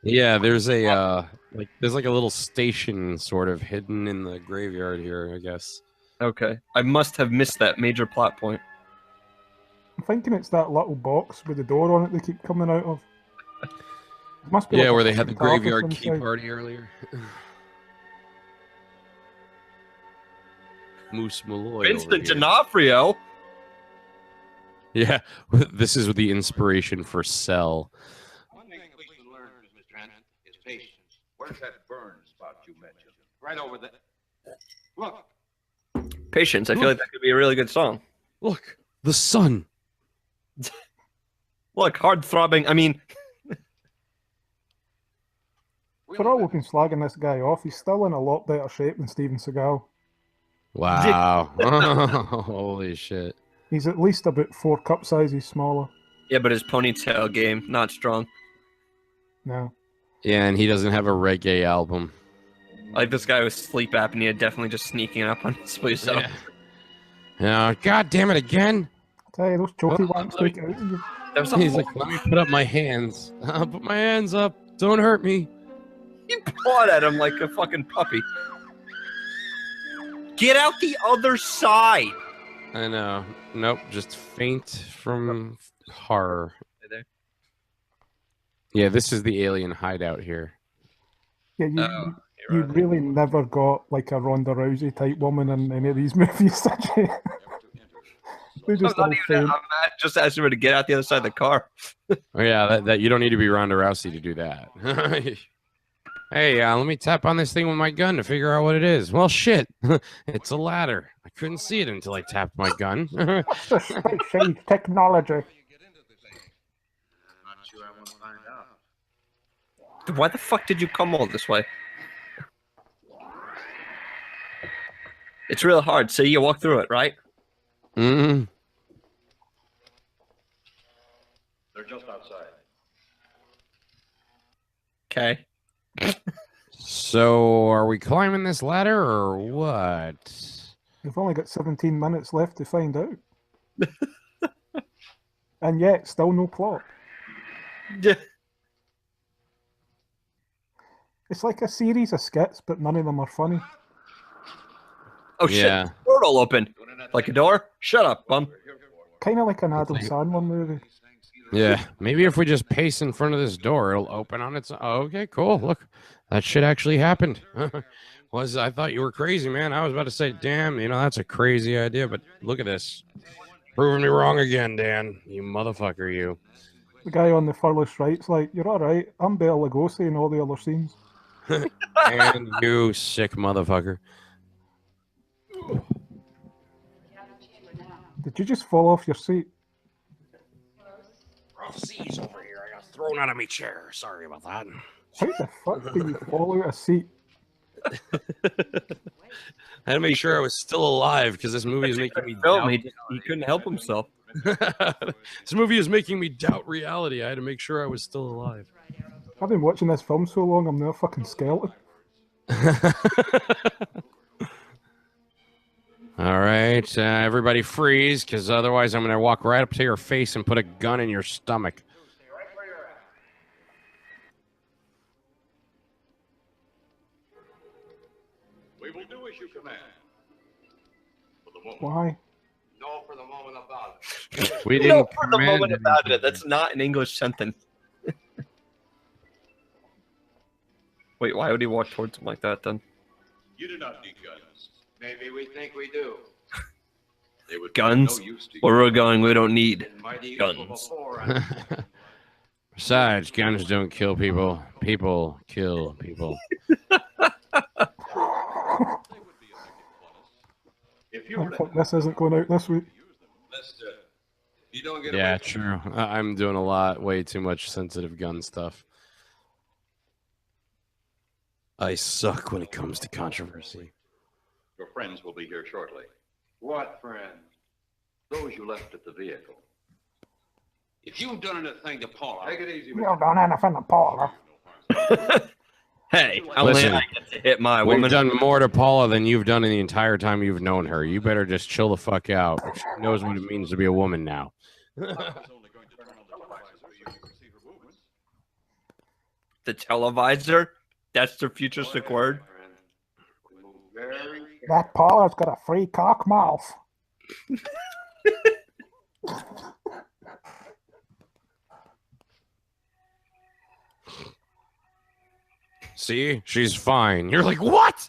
Speaker 3: Yeah, there's a there's like a little station sort of hidden in the graveyard here, I guess.
Speaker 4: Okay, I must have missed that major plot point.
Speaker 2: I'm thinking it's that little box with the door on it they keep coming out of. It must be
Speaker 3: Yeah,
Speaker 2: like
Speaker 3: where
Speaker 2: a
Speaker 3: they had the
Speaker 2: fucking TARDIS
Speaker 3: graveyard key
Speaker 2: inside.
Speaker 3: party earlier. Moose Malloy.
Speaker 4: Vincent D'Onofrio.
Speaker 3: Yeah, this is the inspiration for Cell.
Speaker 8: One thing we should learn, Mr. Trent, is patience.
Speaker 10: Where's that burn spot you mentioned?
Speaker 8: Right over there. Look.
Speaker 4: Patience. I feel like that could be a really good song.
Speaker 3: Look, the sun.
Speaker 4: Look, hard throbbing. I mean,
Speaker 2: For all we've been slagging this guy off, he's still in a lot better shape than Steven Seagal.
Speaker 3: Wow. Holy shit.
Speaker 2: He's at least about 4 cup sizes smaller.
Speaker 4: yeah, but his ponytail game, not strong.
Speaker 2: No.
Speaker 3: Yeah, and he doesn't have a reggae album.
Speaker 4: Like this guy with sleep apnea, definitely just sneaking up on his place.
Speaker 3: Yeah. Oh, God damn it again.
Speaker 2: Tell you, those choky ones take it out of you.
Speaker 3: He's like, let me put up my hands. I'll put my hands up. Don't hurt me.
Speaker 4: You pawed at him like a fucking puppy. Get out the other side.
Speaker 3: I know. Nope, just faint from horror. Yeah, this is the alien hideout here.
Speaker 2: Yeah, you really never got like a Ronda Rousey type woman in any of these movies, did you? They just all faint.
Speaker 4: I'm just asking her to get out the other side of the car.
Speaker 3: Oh yeah, that you don't need to be Ronda Rousey to do that. Hey, let me tap on this thing with my gun to figure out what it is. Well, shit, it's a ladder. I couldn't see it until I tapped my gun.
Speaker 2: What's this space age technology?
Speaker 9: Not sure I want to find out.
Speaker 4: Why the fuck did you come all this way? It's real hard. So you walk through it, right?
Speaker 3: Mm.
Speaker 1: They're just outside.
Speaker 4: Okay.
Speaker 3: So, are we climbing this ladder or what?
Speaker 2: We've only got 17 minutes left to find out. And yet, still no plot.
Speaker 4: Yeah.
Speaker 2: It's like a series of skits, but none of them are funny.
Speaker 4: Oh shit!
Speaker 3: Yeah.
Speaker 4: Portal open. Like a door? Shut up, bum.
Speaker 2: Kind of like an Adam Sandler movie.
Speaker 3: Yeah, maybe if we just pace in front of this door, it'll open on its own. Oh, okay, cool. Look, that shit actually happened. I thought you were crazy, man. I was about to say, damn, that's a crazy idea, but look at this. Proving me wrong again, Dan. You motherfucker, you.
Speaker 2: The guy on the furthest right's like, you're alright, I'm Bela Lugosi in all the other scenes.
Speaker 3: And you sick motherfucker.
Speaker 2: Did you just fall off your seat?
Speaker 3: Rough seas over here. I got thrown out of my chair. Sorry about that.
Speaker 2: How the fuck did you fall out of a seat?
Speaker 3: I had to make sure I was still alive because this movie is making me
Speaker 4: Film.
Speaker 3: doubt.
Speaker 4: He couldn't help himself.
Speaker 3: This movie is making me doubt reality. I had to make sure I was still alive.
Speaker 2: I've been watching this film so long, I'm now a fucking skeleton.
Speaker 3: All right, everybody freeze, because otherwise I'm going to walk right up to your face and put a gun in your stomach.
Speaker 1: as you command. For the moment.
Speaker 2: Why?
Speaker 9: No, for the moment about it.
Speaker 3: We
Speaker 4: No,
Speaker 3: didn't
Speaker 4: for the
Speaker 3: command
Speaker 4: moment about
Speaker 3: anything.
Speaker 4: it. That's not an English sentence. Wait, why would he walk towards him like that then?
Speaker 1: You do not need guns.
Speaker 9: Maybe we think we do.
Speaker 1: They would
Speaker 4: Guns?
Speaker 1: be no use to you.
Speaker 4: Where we're going, we don't need
Speaker 9: Mighty useful
Speaker 4: guns.
Speaker 9: before, and
Speaker 3: Besides, guns don't kill people. People kill people.
Speaker 1: If you
Speaker 2: Oh,
Speaker 1: were to
Speaker 2: fuck, this isn't going out this week.
Speaker 1: Mister, you don't get
Speaker 3: Yeah,
Speaker 1: away.
Speaker 3: true. I'm doing way too much sensitive gun stuff. I suck when it comes to controversy.
Speaker 1: Your friends will be here shortly.
Speaker 9: what friends?
Speaker 1: Those you left at the vehicle.
Speaker 9: If you've done anything to Paula,
Speaker 1: Take it easy,
Speaker 2: You
Speaker 1: Mr.
Speaker 2: have done anything to Paula.
Speaker 4: Hey,
Speaker 3: Listen,
Speaker 4: I get to hit my
Speaker 3: We've
Speaker 4: woman.
Speaker 3: done more to Paula than you've done in the entire time you've known her. You better just chill the fuck out. She knows what it means to be a woman now.
Speaker 4: The televisor? That's the futuristic word?
Speaker 2: That Paula's got a free cock mouth.
Speaker 3: See? She's fine. You're like, what?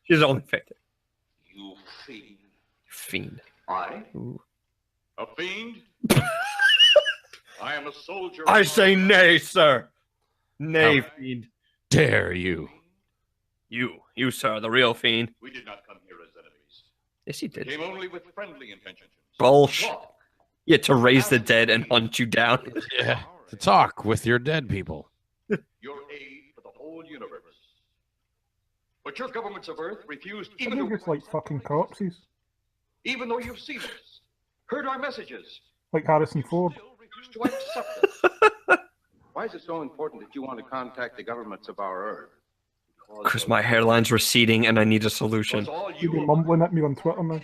Speaker 4: She's only fainted.
Speaker 1: You fiend.
Speaker 4: Fiend.
Speaker 1: I?
Speaker 4: Ooh.
Speaker 1: A fiend? I am a soldier.
Speaker 4: I say nay, sir. Nay,
Speaker 3: How
Speaker 4: fiend.
Speaker 3: dare you?
Speaker 4: You, sir, the real fiend.
Speaker 1: We did not come here as enemies.
Speaker 4: Yes, he
Speaker 1: We
Speaker 4: did.
Speaker 1: came only with friendly intentions.
Speaker 4: Bullshit.
Speaker 1: Talk.
Speaker 4: Yeah, to raise the dead and hunt you down.
Speaker 3: Yeah. To talk with your dead people.
Speaker 1: Your aid for the whole universe. But your governments of Earth refused
Speaker 2: And
Speaker 1: even
Speaker 2: they're
Speaker 1: to,
Speaker 2: just like fucking corpses.
Speaker 1: even though you've seen us, heard our messages,
Speaker 2: Like Harrison Ford.
Speaker 1: still refused to accept us.
Speaker 9: why is it so important that you want to contact the governments of our Earth?
Speaker 4: Because my hairline's receding and I need a solution.
Speaker 1: Because all
Speaker 2: You'd be
Speaker 1: you
Speaker 2: mumbling at me on Twitter now.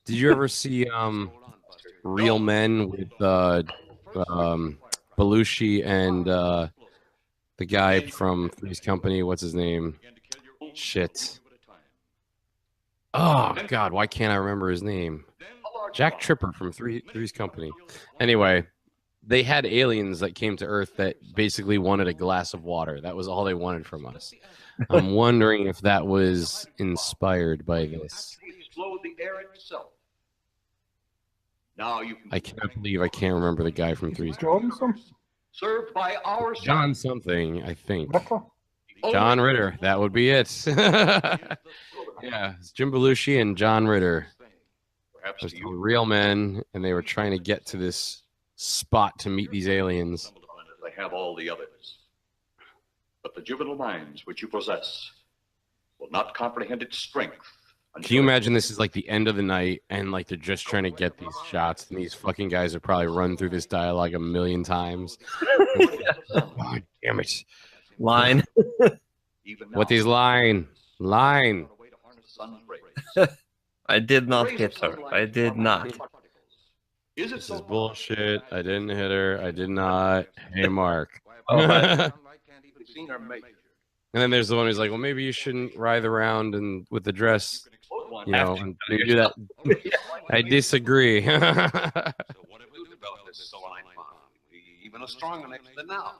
Speaker 3: Did you ever see Real Men with Belushi and the guy from Three's Company? What's his name? Shit. Oh God, why can't I remember his name? Jack Tripper from Three's Company. Anyway, they had aliens that came to Earth that basically wanted a glass of water. That was all they wanted from us. I'm wondering if that was inspired by this.
Speaker 1: explode the air itself. Now you can
Speaker 3: I can't believe I can't remember the guy from Three's Company.
Speaker 2: Johnson?
Speaker 1: served by our
Speaker 3: John something, I think.
Speaker 2: Ritter?
Speaker 3: John Ritter. That would be it. Yeah, it's Jim Belushi and John Ritter.
Speaker 1: Perhaps
Speaker 3: There's
Speaker 1: to
Speaker 3: the
Speaker 1: you,
Speaker 3: real men, and they were trying to get to this spot to meet these aliens.
Speaker 1: they have all the others. But the juvenile minds which you possess will not comprehend its strength.
Speaker 3: Can you imagine this is like the end of the night, and like they're just trying to get these shots, and these fucking guys have probably run through this dialogue a million times. God damn it.
Speaker 4: Line.
Speaker 3: What is line? Line.
Speaker 4: I did not hit her. I did not.
Speaker 1: Is it
Speaker 3: This
Speaker 1: so
Speaker 3: is bullshit. I didn't hit her. I did not. Hey, Mark.
Speaker 4: Oh,
Speaker 3: And
Speaker 9: Seen her make.
Speaker 3: then there's the one who's like, well, maybe you shouldn't writhe around and with the dress, you know, and you do that. I disagree.
Speaker 9: So what have we do about this line bomb? Even a stronger next than now.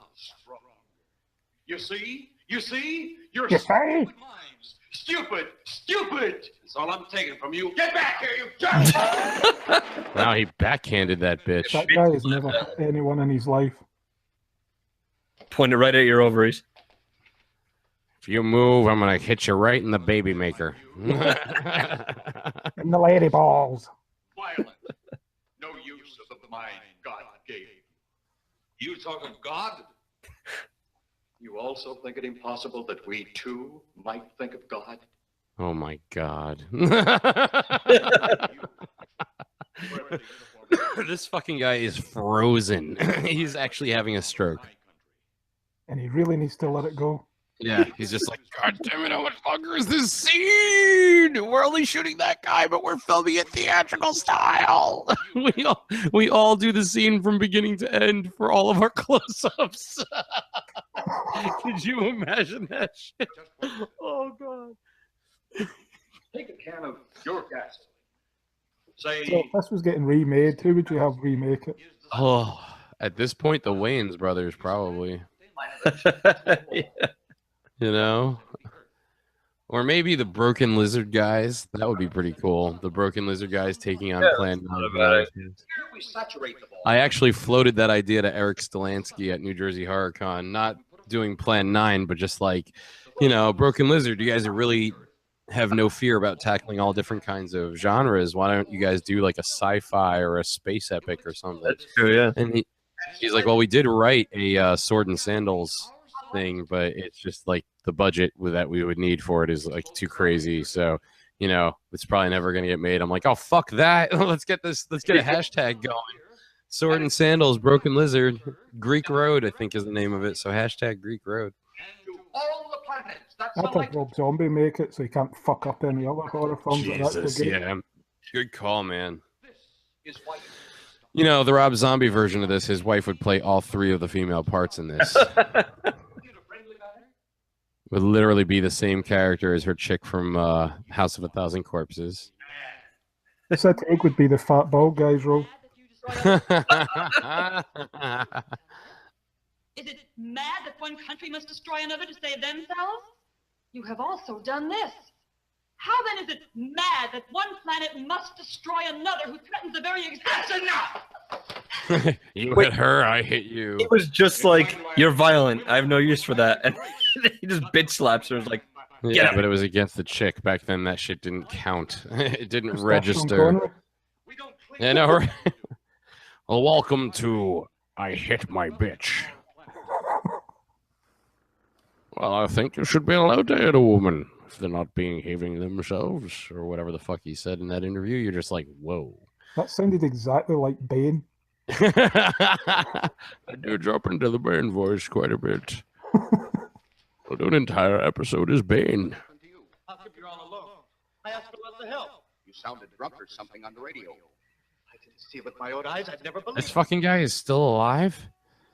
Speaker 1: You see? You see? You're
Speaker 2: You say?
Speaker 1: stupid minds. Stupid! Stupid!
Speaker 9: That's all I'm taking from you.
Speaker 1: Get back here, you jerk!
Speaker 3: Now he backhanded that bitch.
Speaker 2: That guy has never hit anyone in his life.
Speaker 4: Point it right at your ovaries.
Speaker 3: If you move, I'm gonna hit you right in the baby maker.
Speaker 2: And the lady balls.
Speaker 1: Violent. No use of the mind God gave.
Speaker 9: You talk of God?
Speaker 1: You also think it impossible that we too might think of God?
Speaker 3: Oh my god. This fucking guy is frozen. He's actually having a stroke.
Speaker 2: And he really needs to let it go.
Speaker 3: Yeah, he's just like, God damn it, how much longer is this scene? We're only shooting that guy, but we're filming it theatrical style. We all do the scene from beginning to end for all of our close-ups. Could you imagine that shit? Oh god.
Speaker 1: Take a can of your gasoline. Say,
Speaker 2: So if this was getting remade, who would you have remake it?
Speaker 3: Oh, at this point, the Wayans brothers probably.
Speaker 4: Yeah.
Speaker 3: You know, or maybe the Broken Lizard guys. That would be pretty cool. The Broken Lizard guys taking on Plan 9.
Speaker 1: we saturate the ball.
Speaker 3: I actually floated that idea to Eric Stolansky at New Jersey Horror Con, not doing Plan 9, but just like, you know, Broken Lizard, you guys really have no fear about tackling all different kinds of genres. Why don't you guys do like a sci-fi or a space epic or something?
Speaker 4: That's true, yeah.
Speaker 3: And he's like, well, we did write a Sword and Sandals thing, but it's just like the budget that we would need for it is like too crazy. So, you know, it's probably never going to get made. I'm like, oh, fuck that. Let's get a hashtag going. Sword and Sandals, Broken Lizard, Greek Road, I think is the name of it. So hashtag Greek Road.
Speaker 1: All the planets. That's
Speaker 2: I'd have Rob Zombie make it so he can't fuck up any other horror films.
Speaker 3: Jesus,
Speaker 2: like
Speaker 3: yeah. Good call, man. You know, the Rob Zombie version of this, his wife would play all 3 of the female parts in this. Would literally be the same character as her chick from House of a Thousand Corpses.
Speaker 2: Sid Haig would be the fat bald guy's role.
Speaker 12: Is it mad that one country must destroy another to save themselves? You have also done this. How then is it mad that one planet must destroy another who threatens the very existence? Enough!
Speaker 3: You hit her, I hit you.
Speaker 4: It was just like, you're violent. I have no use for that. And he just bitch slaps her. It's like,
Speaker 3: yeah, but it was against the chick. Back then, that shit didn't count. It didn't register. Yeah, no. Right? Well, welcome to I Hit My Bitch. Well, I think you should be allowed to hit a woman if they're not behaving themselves, or whatever the fuck he said in that interview. You're just like, whoa.
Speaker 2: That sounded exactly like Bane.
Speaker 3: I do drop into the Bane voice quite a bit. I'll do an entire episode as Bane.
Speaker 9: How come you're all alone? I asked for lots of help.
Speaker 6: You sounded drunk or something on the radio.
Speaker 9: I didn't see it with my own eyes. I'd never believe
Speaker 3: This fucking guy is still alive?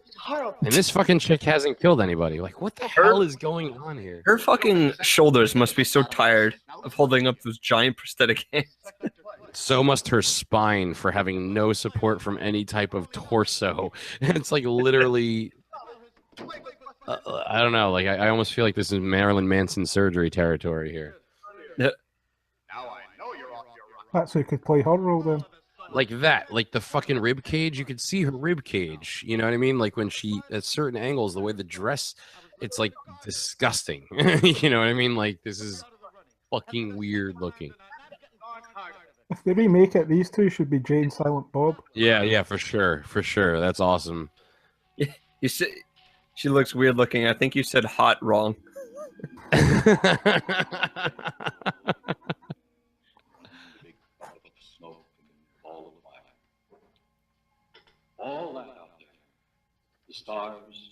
Speaker 9: It's horrible.
Speaker 3: And this fucking chick hasn't killed anybody. Like, what the hell is going on here?
Speaker 4: her fucking shoulders must be so tired of holding up those giant prosthetic hands.
Speaker 3: So must her spine for having no support from any type of torso. It's like literally... I don't know. Like, I almost feel like this is Marilyn Manson surgery territory here.
Speaker 2: That's who could play her role then.
Speaker 3: Like that, like the fucking rib cage. You could see her rib cage. You know what I mean? Like when she at certain angles, the way the dress, it's like disgusting. You know what I mean? Like this is fucking weird looking.
Speaker 2: If they remake it, these two should be Jane Silent Bob.
Speaker 3: Yeah, for sure, for sure. That's awesome.
Speaker 4: You said she looks weird looking. I think you said hot wrong.
Speaker 1: All that out there. The stars,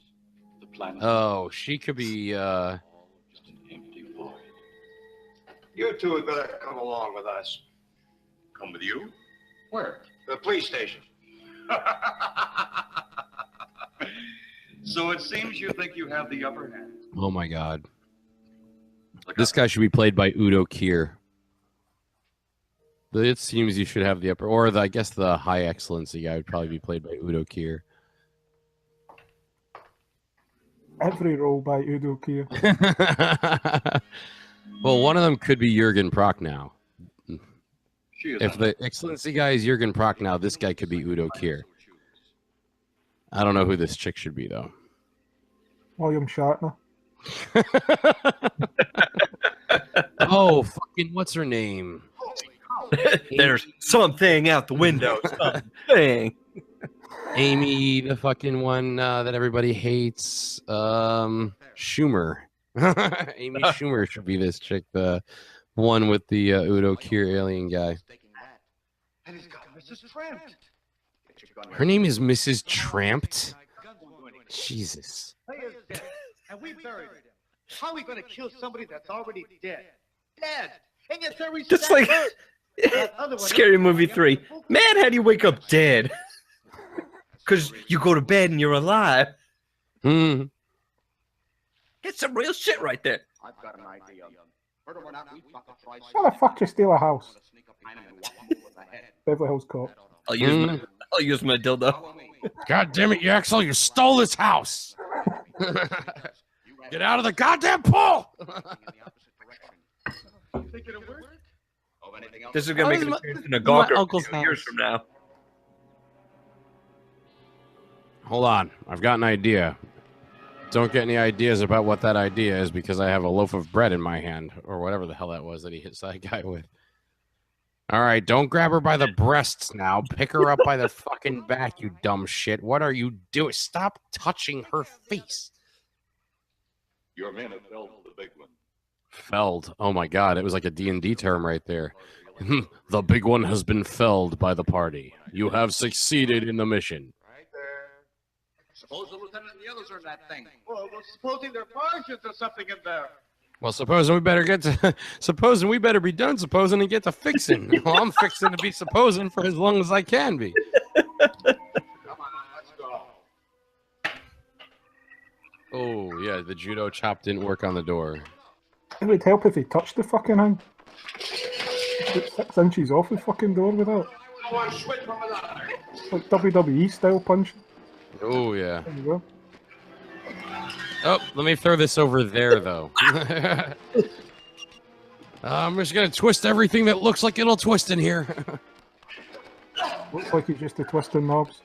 Speaker 1: the planets.
Speaker 3: Oh, she could be
Speaker 1: just an empty void. You two had better come along with us. Come with you? Where? The police station. So it seems you think you have the upper hand.
Speaker 3: Oh my god. This guy should be played by Udo Kier. It seems you should have the upper, or I guess the high excellency guy would probably be played by Udo Kier.
Speaker 2: Every role by Udo Kier.
Speaker 3: Well, one of them could be Jürgen Prochnow. If the excellency guy is Jürgen Prochnow, this guy could be Udo Kier. I don't know who this chick should be, though.
Speaker 2: William Shatner.
Speaker 3: Oh, fucking, what's her name?
Speaker 4: There's something out the window. Something.
Speaker 3: Amy, the fucking one that everybody hates. Schumer. Amy Schumer should be this chick, the one with the Udo Kier alien guy.
Speaker 9: And he's got Mrs. Tramp.
Speaker 3: Her name is Mrs. Tramped. Jesus.
Speaker 9: And we buried him. How are we going to kill somebody that's already dead? Dead. And yet there he's
Speaker 4: Just like Scary Movie 3. Man, how do you wake up dead? Because you go to bed and you're alive. It's some real shit right there.
Speaker 6: I've got an idea. Whether or not we've got to try
Speaker 2: How the fuck you steal a house?
Speaker 6: sneak up behind him and whack him over the head.
Speaker 2: Beverly Hills Cop.
Speaker 4: I'll use my dildo.
Speaker 3: God damn it, you Axel, you stole this house. Get out of the goddamn pool.
Speaker 4: This is gonna make it in a gawker
Speaker 3: uncle's
Speaker 4: a few years from now.
Speaker 3: Hold on, I've got an idea. Don't get any ideas about what that idea is because I have a loaf of bread in my hand, or whatever the hell that was that he hits that guy with. All right, don't grab her by the breasts now. Pick her up by the fucking back, you dumb shit. What are you doing? Stop touching her face.
Speaker 1: Your men have felled the big one.
Speaker 3: Felled. Oh my god, it was like a D&D term right there. The big one has been felled by the party. You have succeeded in the mission.
Speaker 9: Right there. Suppose the lieutenant and the others are in that thing. Well, supposing there are margins or something in there.
Speaker 3: Well, supposing we better be done supposing and get to fixing. Well, I'm fixing to be supposing for as long as I can be.
Speaker 9: Come on, let's go.
Speaker 3: Oh, yeah, the judo chop didn't work on the door.
Speaker 2: It would help if he touched the fucking thing. It's 6 inches off the fucking door with that. Like WWE style punch.
Speaker 3: Oh, yeah.
Speaker 2: There you go.
Speaker 3: Oh, let me throw this over there, though. I'm just going to twist everything that looks like it'll twist in here.
Speaker 2: Looks like he's just a twisting knobs.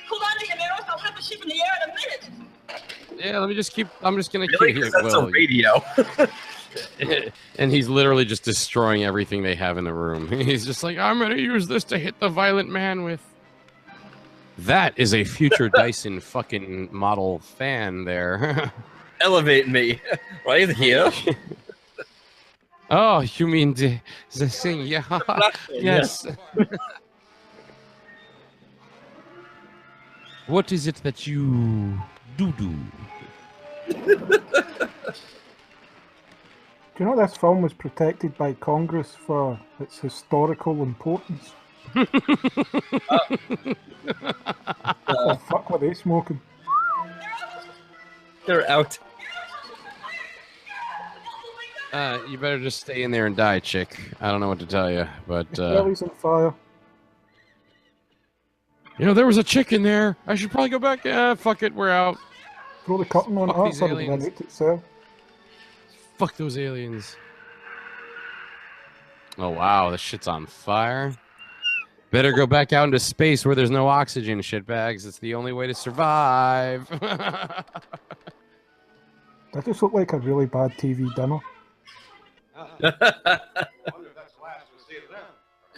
Speaker 12: Hold on to your mirrors. I'll have the ship in the air in a minute.
Speaker 3: Yeah, let me just keep... I'm just going to
Speaker 4: Really?
Speaker 3: keep... Here,
Speaker 4: That's a radio.
Speaker 3: And he's literally just destroying everything they have in the room. He's just like, I'm going to use this to hit the violent man with. That is a future Dyson fucking model fan there.
Speaker 4: Elevate me right here.
Speaker 3: Oh, you mean the thing? Yeah. Yes. What is it that you do?
Speaker 2: Do you know this film was protected by Congress for its historical importance? What the fuck were they smoking?
Speaker 4: They're out.
Speaker 3: You better just stay in there and die, chick. I don't know what to tell you, but
Speaker 2: Belly's on fire.
Speaker 3: you know, there was a chick in there. I should probably go back. Fuck it, we're out.
Speaker 2: Throw the curtain on
Speaker 3: Fuck
Speaker 2: it,
Speaker 3: these
Speaker 2: so it'll
Speaker 3: aliens.
Speaker 2: eliminate itself.
Speaker 3: Fuck those aliens. Oh wow, this shit's on fire. Better go back out into space where there's no oxygen, shitbags. It's the only way to survive.
Speaker 2: That just looked like a really bad TV dinner.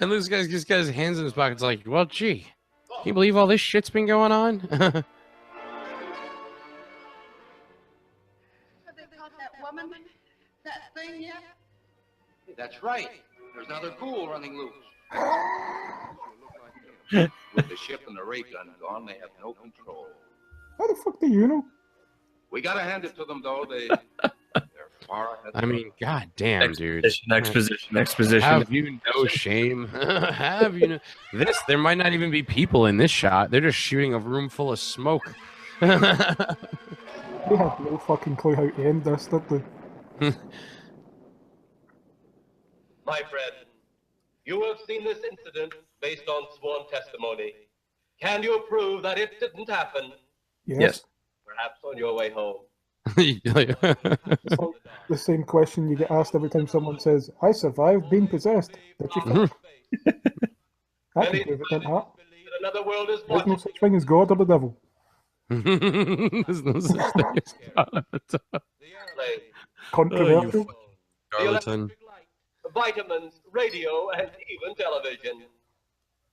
Speaker 3: And this guy's just got his hands in his pockets like, well, gee, can you believe all this shit's been going on?
Speaker 11: Have they caught that woman? That thing yet?
Speaker 9: That's right. There's another ghoul running loose.
Speaker 6: With the ship and the ray gun gone, they have no control.
Speaker 2: How the fuck do you know?
Speaker 6: We gotta hand it to them, though. They're far ahead.
Speaker 3: I mean, goddamn, dude.
Speaker 4: Exposition.
Speaker 3: Have you no shame? Have you no... This, there might not even be people in this shot. They're just shooting a room full of smoke.
Speaker 2: They have no fucking clue how to end this, did they?
Speaker 13: My friend, you have seen this incident based on sworn testimony. Can you prove that it didn't happen?
Speaker 2: Yes.
Speaker 13: Perhaps on your way home.
Speaker 2: It's like the same question you get asked every time someone says, I survived being possessed. Did you think? I can prove it didn't happen.
Speaker 13: Another world is
Speaker 2: There's no such thing as God or the devil.
Speaker 3: There's no such thing as God.
Speaker 2: Controversial.
Speaker 3: Charlatan.
Speaker 13: Vitamins, radio, and even television.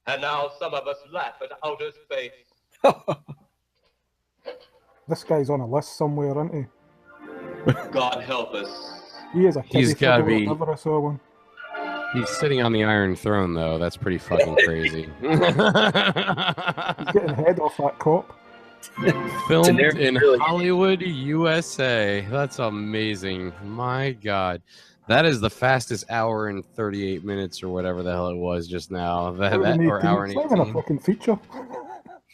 Speaker 13: And now some of us laugh at outer space.
Speaker 2: This guy's on a list somewhere, isn't he?
Speaker 13: God help us.
Speaker 2: He is a kiddie
Speaker 3: He's gotta
Speaker 2: figure
Speaker 3: be-
Speaker 2: if ever I saw one.
Speaker 3: He's sitting on the Iron Throne, though. That's pretty fucking crazy.
Speaker 2: He's getting head off that cop.
Speaker 3: Filmed in Hollywood, USA. That's amazing. My God. That is the fastest hour and 38 minutes or whatever the hell it was just now. That or hour and
Speaker 2: It's not even a
Speaker 3: 18.
Speaker 2: fucking feature.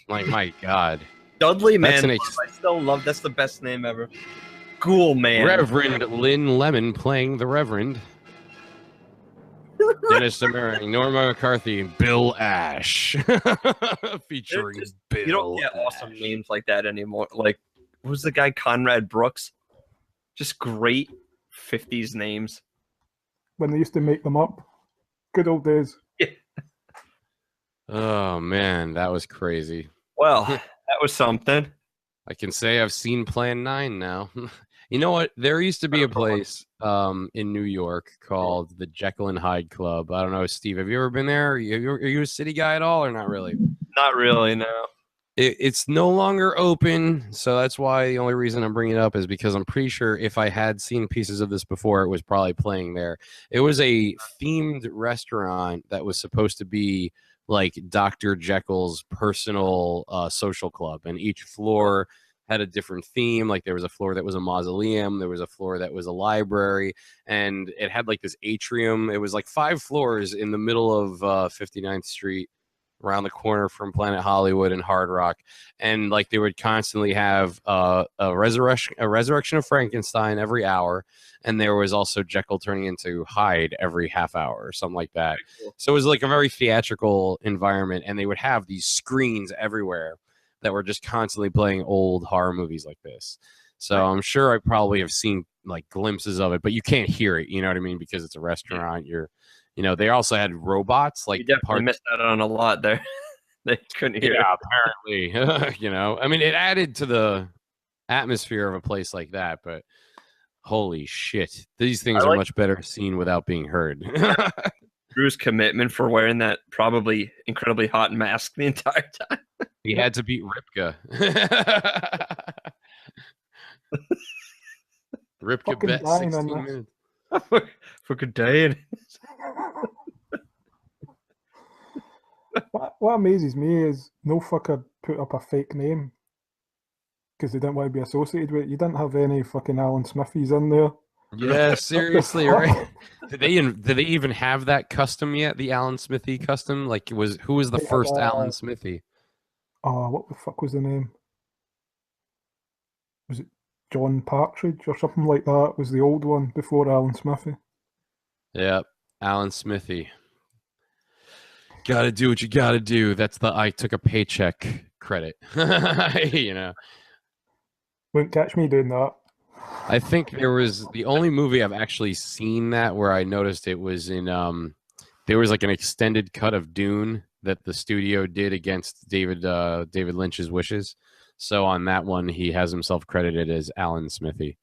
Speaker 3: Like, my God.
Speaker 4: Dudley
Speaker 3: That's
Speaker 4: Man.
Speaker 3: an
Speaker 4: I still love. That's the best name ever. Ghoul Man.
Speaker 3: Reverend Lynn Lemon playing the Reverend. Dennis Demering, Norma McCarthy, Bill Ash. Featuring Bill
Speaker 4: You don't get
Speaker 3: Ash.
Speaker 4: awesome names like that anymore. Like, what was the guy, Conrad Brooks? Just great 50s names.
Speaker 2: When they used to make them up. Good old days.
Speaker 3: Oh, man, that was crazy.
Speaker 4: Well, that was something.
Speaker 3: I can say I've seen Plan 9 now. You know what? There used to be a place in New York called the Jekyll and Hyde Club. I don't know, Steve, have you ever been there? Are you a city guy at all or not really?
Speaker 4: Not really, no.
Speaker 3: It's no longer open, so that's why the only reason I'm bringing it up is because I'm pretty sure if I had seen pieces of this before, it was probably playing there. It was a themed restaurant that was supposed to be like Dr. Jekyll's personal social club, and each floor had a different theme. Like there was a floor that was a mausoleum, there was a floor that was a library, and it had like this atrium. It was like 5 floors in the middle of 59th Street, around the corner from Planet Hollywood and Hard Rock, and like they would constantly have a resurrection of Frankenstein every hour, and there was also Jekyll turning into Hyde every half hour or something like that. Cool. So it was like a very theatrical environment, and they would have these screens everywhere that were just constantly playing old horror movies like this. So right. I'm sure I probably have seen like glimpses of it, but you can't hear it, you know what I mean? Because it's a restaurant. You know, they also had robots. Like
Speaker 4: you definitely missed out on a lot there. They couldn't hear.
Speaker 3: Yeah, apparently. You know, I mean, it added to the atmosphere of a place like that, but holy shit, these things are much better seen without being heard.
Speaker 4: Drew's commitment for wearing that probably incredibly hot mask the entire time.
Speaker 3: He had to beat Ripka. Ripka bet 16 minutes.
Speaker 4: Fucking dying.
Speaker 2: What amazes me is no fucker put up a fake name because they didn't want to be associated with it. You didn't have any fucking Alan Smithies in there.
Speaker 3: Yeah, seriously, right? Did they even have that custom yet? The Alan Smithy custom? Like, who was the first Alan Smithy?
Speaker 2: Oh, what the fuck was the name? Was it John Partridge or something like that? Was the old one before Alan Smithy?
Speaker 3: Yep, Alan Smithy. Gotta do what you gotta do. That's the I took a paycheck credit. You know.
Speaker 2: Wouldn't catch me doing that.
Speaker 3: I think there was the only movie I've actually seen that where I noticed it was in there was like an extended cut of Dune that the studio did against David Lynch's wishes. So on that one he has himself credited as Alan Smithy.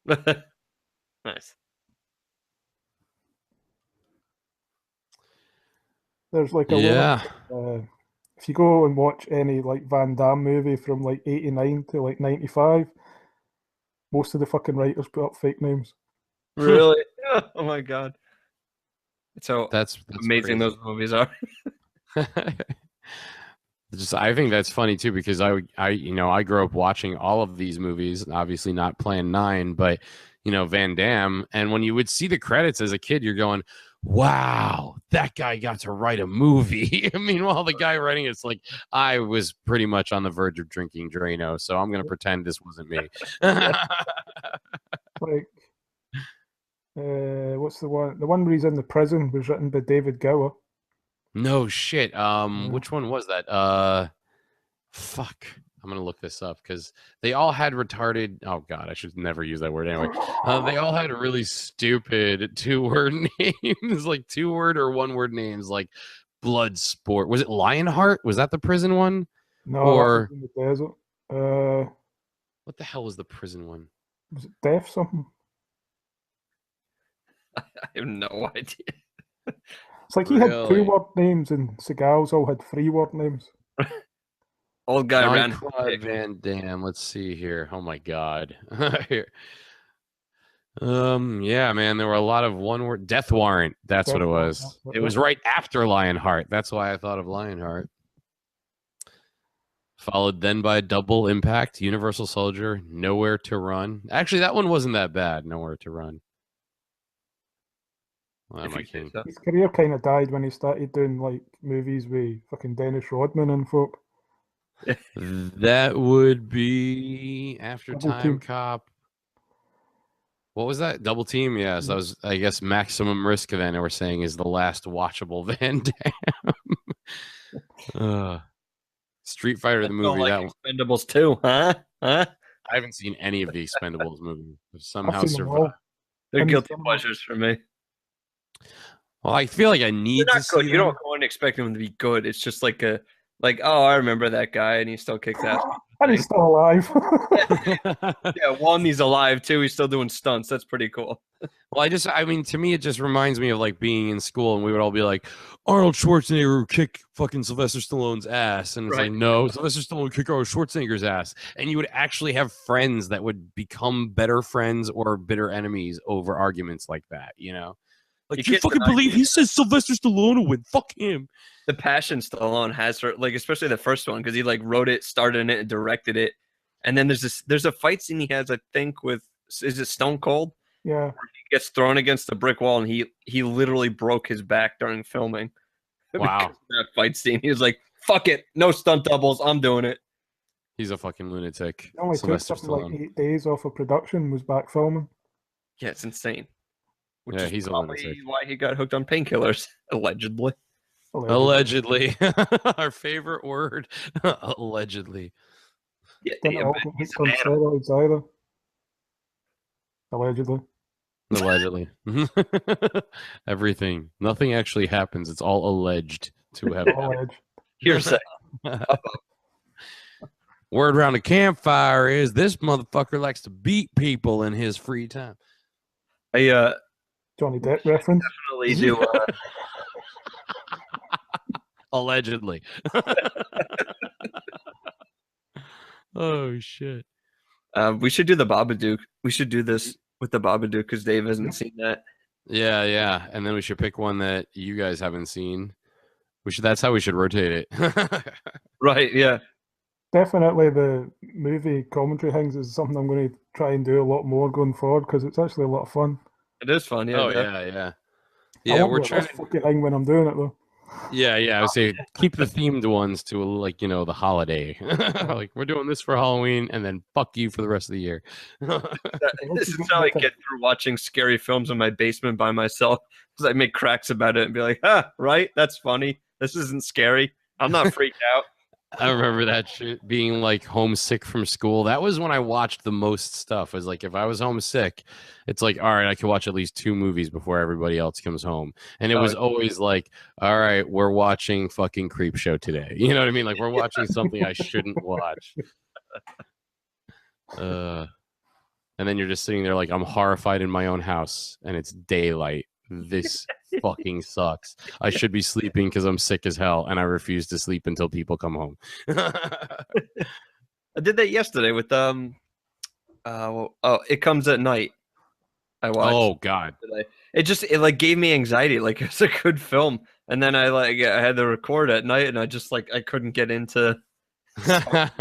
Speaker 4: Nice.
Speaker 2: There's like a lot of, if you go and watch any like Van Damme movie from like 89 to like 95, most of the fucking writers put up fake names.
Speaker 4: Really? Oh my god. So
Speaker 3: that's
Speaker 4: amazing
Speaker 3: crazy.
Speaker 4: Those movies are.
Speaker 3: I think that's funny too, because I grew up watching all of these movies, obviously not Plan 9, but you know, Van Damme, and when you would see the credits as a kid, you're going, wow, that guy got to write a movie. Meanwhile, the guy writing it's like, I was pretty much on the verge of drinking Drano, so I'm going to pretend this wasn't me.
Speaker 2: Like, what's the one? The one where he's in the prison was written by David Gower.
Speaker 3: No shit. Which one was that? Fuck. I'm gonna look this up because they all had retarded. Oh god, I should never use that word anyway. They all had really stupid 2-word names, like 2-word or 1-word names, like Bloodsport. Was it Lionheart? Was that the prison one?
Speaker 2: No,
Speaker 3: or
Speaker 2: in the desert.
Speaker 3: What the hell was the prison one?
Speaker 2: Was it Death something?
Speaker 4: I have no idea.
Speaker 2: It's like he had 2-word names and Seagals all had 3-word names.
Speaker 4: Old guy ran.
Speaker 3: Van Damme. Let's see here. Oh my god. Here. Yeah, man. There were a lot of 1-word. Death Warrant. That's what it was. It was right after Lionheart. That's why I thought of Lionheart. Followed then by Double Impact, Universal Soldier, Nowhere to Run. Actually, that one wasn't that bad. Nowhere to Run. Well,
Speaker 2: his career kind of died when he started doing like movies with fucking Dennis Rodman and folk.
Speaker 3: That would be after
Speaker 2: Double
Speaker 3: Time
Speaker 2: Team.
Speaker 3: Cop. What was that? Double Team? Yes, that was, I guess, Maximum Risk then, we're saying, is the last watchable Van Damme. Street Fighter, the movie.
Speaker 4: Like
Speaker 3: That one.
Speaker 4: Expendables 2, huh? Huh?
Speaker 3: I haven't seen any of the Expendables movies. I've
Speaker 2: I've
Speaker 3: somehow
Speaker 2: seen them
Speaker 3: survived.
Speaker 2: all.
Speaker 4: They're
Speaker 2: In the
Speaker 4: guilty
Speaker 2: cinema.
Speaker 4: pleasures for me.
Speaker 3: Well, I feel like I need
Speaker 4: They're
Speaker 3: to
Speaker 4: not
Speaker 3: see
Speaker 4: good. You
Speaker 3: them.
Speaker 4: don't go and expect them to be good. It's just like oh, I remember that guy, and he still kicks ass.
Speaker 2: And he's still alive.
Speaker 4: Yeah, one, he's alive. Two, he's still doing stunts. That's pretty cool.
Speaker 3: Well, I mean, to me, it just reminds me of like being in school and we would all be like, Arnold Schwarzenegger would kick fucking Sylvester Stallone's ass. And it's
Speaker 4: Right.
Speaker 3: like, no, Sylvester Stallone would kick Arnold Schwarzenegger's ass. And you would actually have friends that would become better friends or bitter enemies over arguments like that, you know? Like, you
Speaker 4: get
Speaker 3: fucking
Speaker 4: an
Speaker 3: believe
Speaker 4: idea.
Speaker 3: he says Sylvester Stallone will win? Fuck him.
Speaker 4: The passion Stallone has for, like, especially the first one, because he like wrote it, started in it, and directed it. And then there's a fight scene he has, I think, with, is it Stone Cold?
Speaker 2: Yeah.
Speaker 4: Where he gets thrown against the brick wall, and he literally broke his back during filming.
Speaker 3: Wow.
Speaker 4: Because of that fight scene, he was like, "Fuck it, no stunt doubles, I'm doing it."
Speaker 3: He's a fucking lunatic.
Speaker 2: It only took
Speaker 3: Sylvester
Speaker 2: something like
Speaker 3: Stallone.
Speaker 2: 8 days off of production, was back filming.
Speaker 4: Yeah, it's insane. Which
Speaker 3: Yeah,
Speaker 4: is
Speaker 3: he's a
Speaker 4: probably
Speaker 3: lunatic.
Speaker 4: why he got hooked on painkillers, allegedly.
Speaker 3: Allegedly. Our favorite word. Allegedly.
Speaker 4: Yeah,
Speaker 2: Didn't all get hooked on steroids either. Allegedly.
Speaker 3: Allegedly. Everything. Nothing actually happens. It's all alleged to have happened.
Speaker 2: Alleged.
Speaker 4: Hearsay.
Speaker 3: Word around the campfire is this motherfucker likes to beat people in his free time.
Speaker 4: I
Speaker 2: Johnny Depp reference.
Speaker 4: definitely do.
Speaker 3: Allegedly. Oh shit.
Speaker 4: We should do the Babadook. We should do this with the Babadook because Dave hasn't seen that.
Speaker 3: Yeah. And then we should pick one that you guys haven't seen. That's how we should rotate it.
Speaker 4: Right, yeah.
Speaker 2: Definitely the movie commentary things is something I'm going to try and do a lot more going forward because it's actually a lot of fun.
Speaker 4: It is fun, yeah.
Speaker 3: Oh,
Speaker 4: yeah.
Speaker 3: Yeah,
Speaker 2: I won't
Speaker 3: we're
Speaker 2: do
Speaker 3: trying
Speaker 2: this fucking thing when I'm doing it though.
Speaker 3: Yeah, I would say keep the themed ones to like, the holiday. Like we're doing this for Halloween and then fuck you for the rest of the year.
Speaker 4: This is how I get through watching scary films in my basement by myself because I make cracks about it and be like, right? That's funny. This isn't scary. I'm not freaked out.
Speaker 3: I remember that shit being like homesick from school. That was when I watched the most stuff. Was like if I was homesick, it's like, all right, I could watch at least 2 movies before everybody else comes home. And it was always like, all right, we're watching fucking Creep Show today. You know what I mean? Like we're watching something I shouldn't watch. And then you're just sitting there like I'm horrified in my own house and it's daylight. This fucking sucks. I should be sleeping because I'm sick as hell and I refuse to sleep until people come home.
Speaker 4: I did that yesterday with It Comes at Night. I watched.
Speaker 3: Oh god.
Speaker 4: It like gave me anxiety. Like it's a good film. And then I had to record at night and I just like I couldn't get into stuff,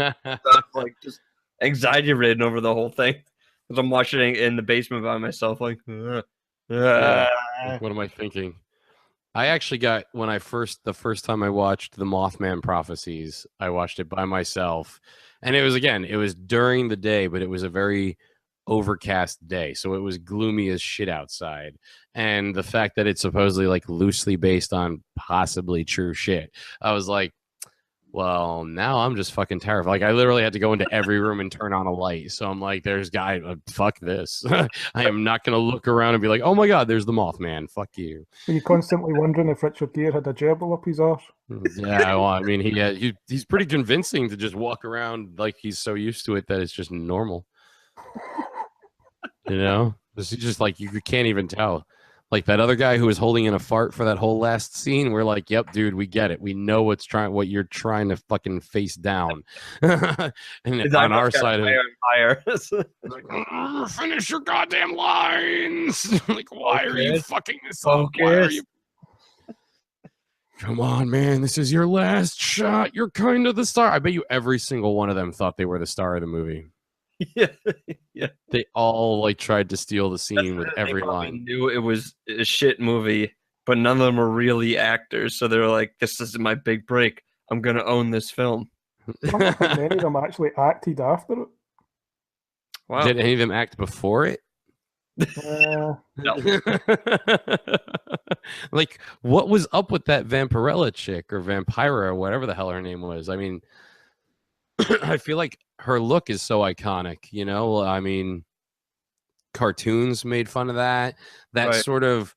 Speaker 4: like just anxiety ridden over the whole thing. Because I'm watching it in the basement by myself, like
Speaker 3: what am I thinking? I actually got the first time I watched the Mothman Prophecies, I watched it by myself. And it was during the day, but it was a very overcast day. So it was gloomy as shit outside. And the fact that it's supposedly like loosely based on possibly true shit, I was like, well, now I'm just fucking terrified. Like I literally had to go into every room and turn on a light. So I'm like, fuck this. I am not going to look around and be like, oh my God, there's the Mothman. Fuck you.
Speaker 2: Are you constantly wondering if Richard Gere had a gerbil up his arse?
Speaker 3: Yeah, well, I mean, he's pretty convincing to just walk around like he's so used to it that it's just normal. This is just like you can't even tell. Like that other guy who was holding in a fart for that whole last scene. We're like, yep, dude, we get it. We know what you're trying to fucking face down. And on our side of it,
Speaker 4: higher.
Speaker 3: like, finish your goddamn lines. Like, why are you fucking this up? Why are you? Come on, man. This is your last shot. You're kind of the star. I bet you every single one of them thought they were the star of the movie.
Speaker 4: Yeah.
Speaker 3: They all like tried to steal the scene with every line.
Speaker 4: Knew it was a shit movie, but none of them were really actors. So they were like, "This is my big break. I'm gonna own this film."
Speaker 2: I don't think many of them actually acted after it.
Speaker 4: Wow.
Speaker 3: Did any of them act before it? Like, what was up with that Vampirella chick or Vampira or whatever the hell her name was? I mean, I feel like her look is so iconic, you know? I mean, cartoons made fun of that. That
Speaker 4: Right.
Speaker 3: sort of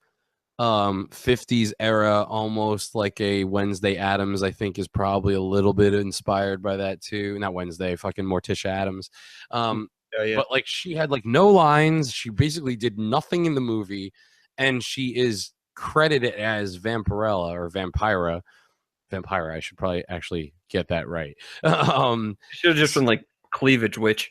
Speaker 3: 50s era, almost like a Wednesday Addams, I think is probably a little bit inspired by that too. Not Wednesday, fucking Morticia Addams.
Speaker 4: Yeah.
Speaker 3: But like she had like no lines. She basically did nothing in the movie, and she is credited as Vampirella or Vampira. Vampira, I should probably actually get that right.
Speaker 4: Should have just been like Cleavage Witch.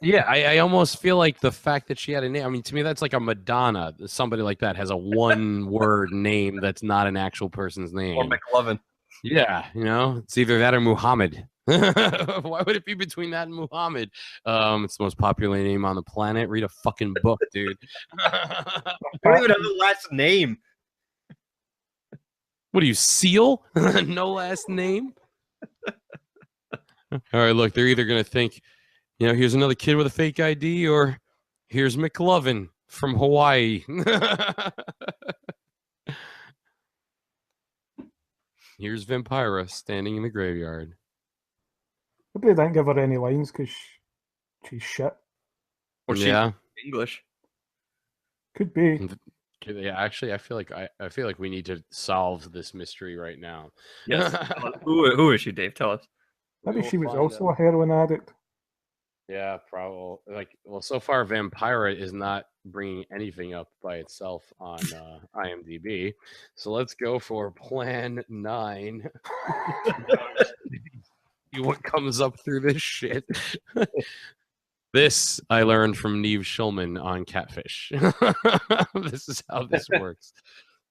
Speaker 3: Yeah, I almost feel like the fact that she had a name. I mean, to me, that's like a Madonna. Somebody like that has a one-word name that's not an actual person's name.
Speaker 4: Or McLovin.
Speaker 3: Yeah, you know, it's either that or Muhammad. Why would it be between that and Muhammad? It's the most popular name on the planet. Read a fucking book, dude.
Speaker 4: I don't even have the last name.
Speaker 3: What are you, Seal? No last name? All right, look, they're either going to think, you know, here's another kid with a fake ID, or here's McLovin from Hawaii. Here's Vampira standing in the graveyard.
Speaker 2: Maybe they didn't give her any lines because she's shit.
Speaker 4: Or she's English.
Speaker 2: Could be.
Speaker 3: Yeah, actually, I feel like we need to solve this mystery right now.
Speaker 4: Yes. Who is she, Dave? Tell us.
Speaker 2: Maybe she was also a heroin addict.
Speaker 3: Yeah, probably. Like, well, so far, Vampira is not bringing anything up by itself on IMDb. So let's go for Plan 9. See what comes up through this shit. This I learned from Neve Schulman on Catfish. This is how this works.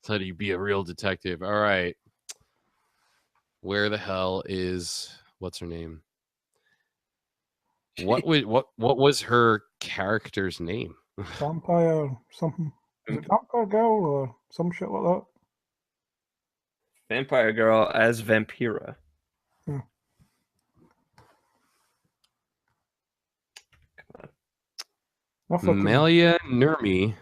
Speaker 3: That's how you be a real detective. All right. Where the hell is what's her name? What was her character's name?
Speaker 2: Vampire something. Is it Vampire Girl or some shit like that?
Speaker 4: Vampire Girl as Vampira.
Speaker 3: Malia Nurmi.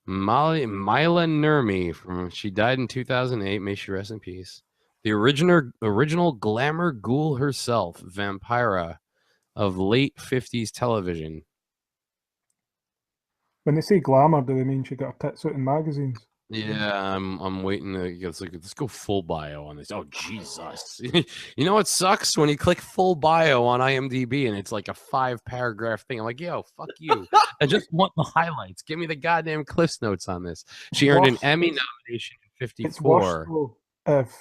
Speaker 3: Mila Nurmi. She died in 2008. May she rest in peace. The original glamour ghoul herself, Vampira, of late 50s television.
Speaker 2: When they say glamour, do they mean she got her tits out in magazines?
Speaker 3: Yeah, I'm waiting to let's go full bio on this. Oh Jesus! You know what sucks when you click full bio on IMDb and it's like a 5-paragraph thing. I'm like, yo, fuck you! I just want the highlights. Give me the goddamn Cliff's notes on this. She earned an Emmy nomination in '54.
Speaker 2: It's worse though if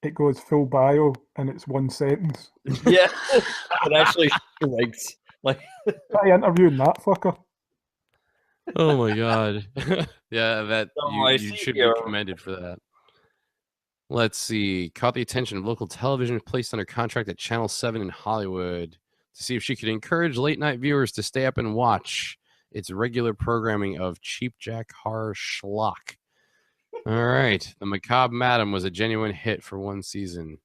Speaker 2: it goes full bio and it's one sentence.
Speaker 4: Yeah, it actually strikes. Like,
Speaker 2: I interviewed that fucker.
Speaker 3: Oh my god. Yeah, that you should be commended for that. Let's see. Caught the attention of local television, placed under contract at Channel 7 in Hollywood to see if she could encourage late night viewers to stay up and watch its regular programming of cheap jack horror schlock. All right. The Macabre Madam was a genuine hit for one season.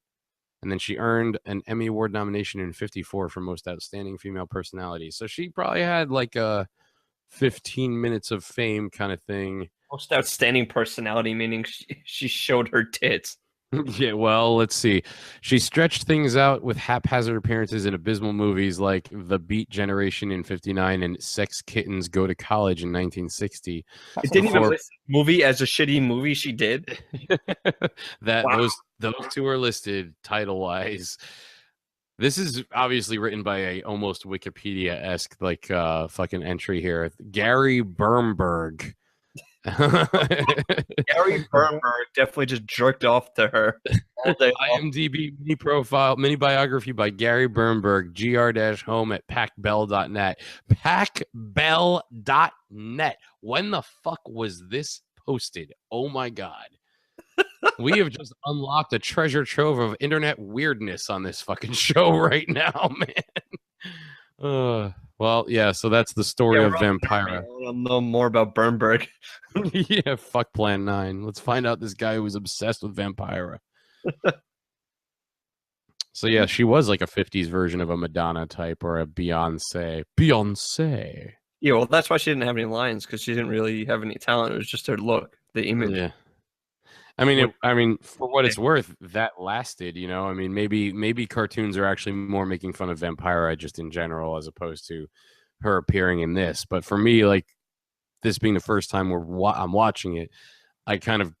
Speaker 3: And then she earned an Emmy Award nomination in '54 for Most Outstanding Female Personality. So she probably had like a 15 minutes of fame kind of thing.
Speaker 4: Most Outstanding Personality, meaning she showed her tits.
Speaker 3: Yeah, well, let's see. She stretched things out with haphazard appearances in abysmal movies like The Beat Generation in '59 and Sex Kittens Go to College in 1960.
Speaker 4: It didn't even list the movie as a shitty movie she did.
Speaker 3: Those two are listed title-wise. This is obviously written by a almost Wikipedia-esque like fucking entry here. Gary Bernberg.
Speaker 4: Gary Bernberg definitely just jerked off to her all day.
Speaker 3: IMDb mini biography by Gary Bernberg, gr-home at packbell.net. Packbell.net. When the fuck was this posted? Oh my god. We have just unlocked a treasure trove of internet weirdness on this fucking show right now, man. Well, yeah, so that's the story of Vampira.
Speaker 4: I'll know more about Bernberg.
Speaker 3: Yeah, fuck Plan 9. Let's find out this guy who was obsessed with Vampira. So, yeah, she was like a 50s version of a Madonna type or a Beyonce. Beyonce.
Speaker 4: Yeah, well, that's why she didn't have any lines, because she didn't really have any talent. It was just her look, the image.
Speaker 3: Yeah. I mean, for what it's worth, that lasted. You know, I mean, maybe cartoons are actually more making fun of Vampira just in general, as opposed to her appearing in this. But for me, like this being the first time I'm watching it, I kind of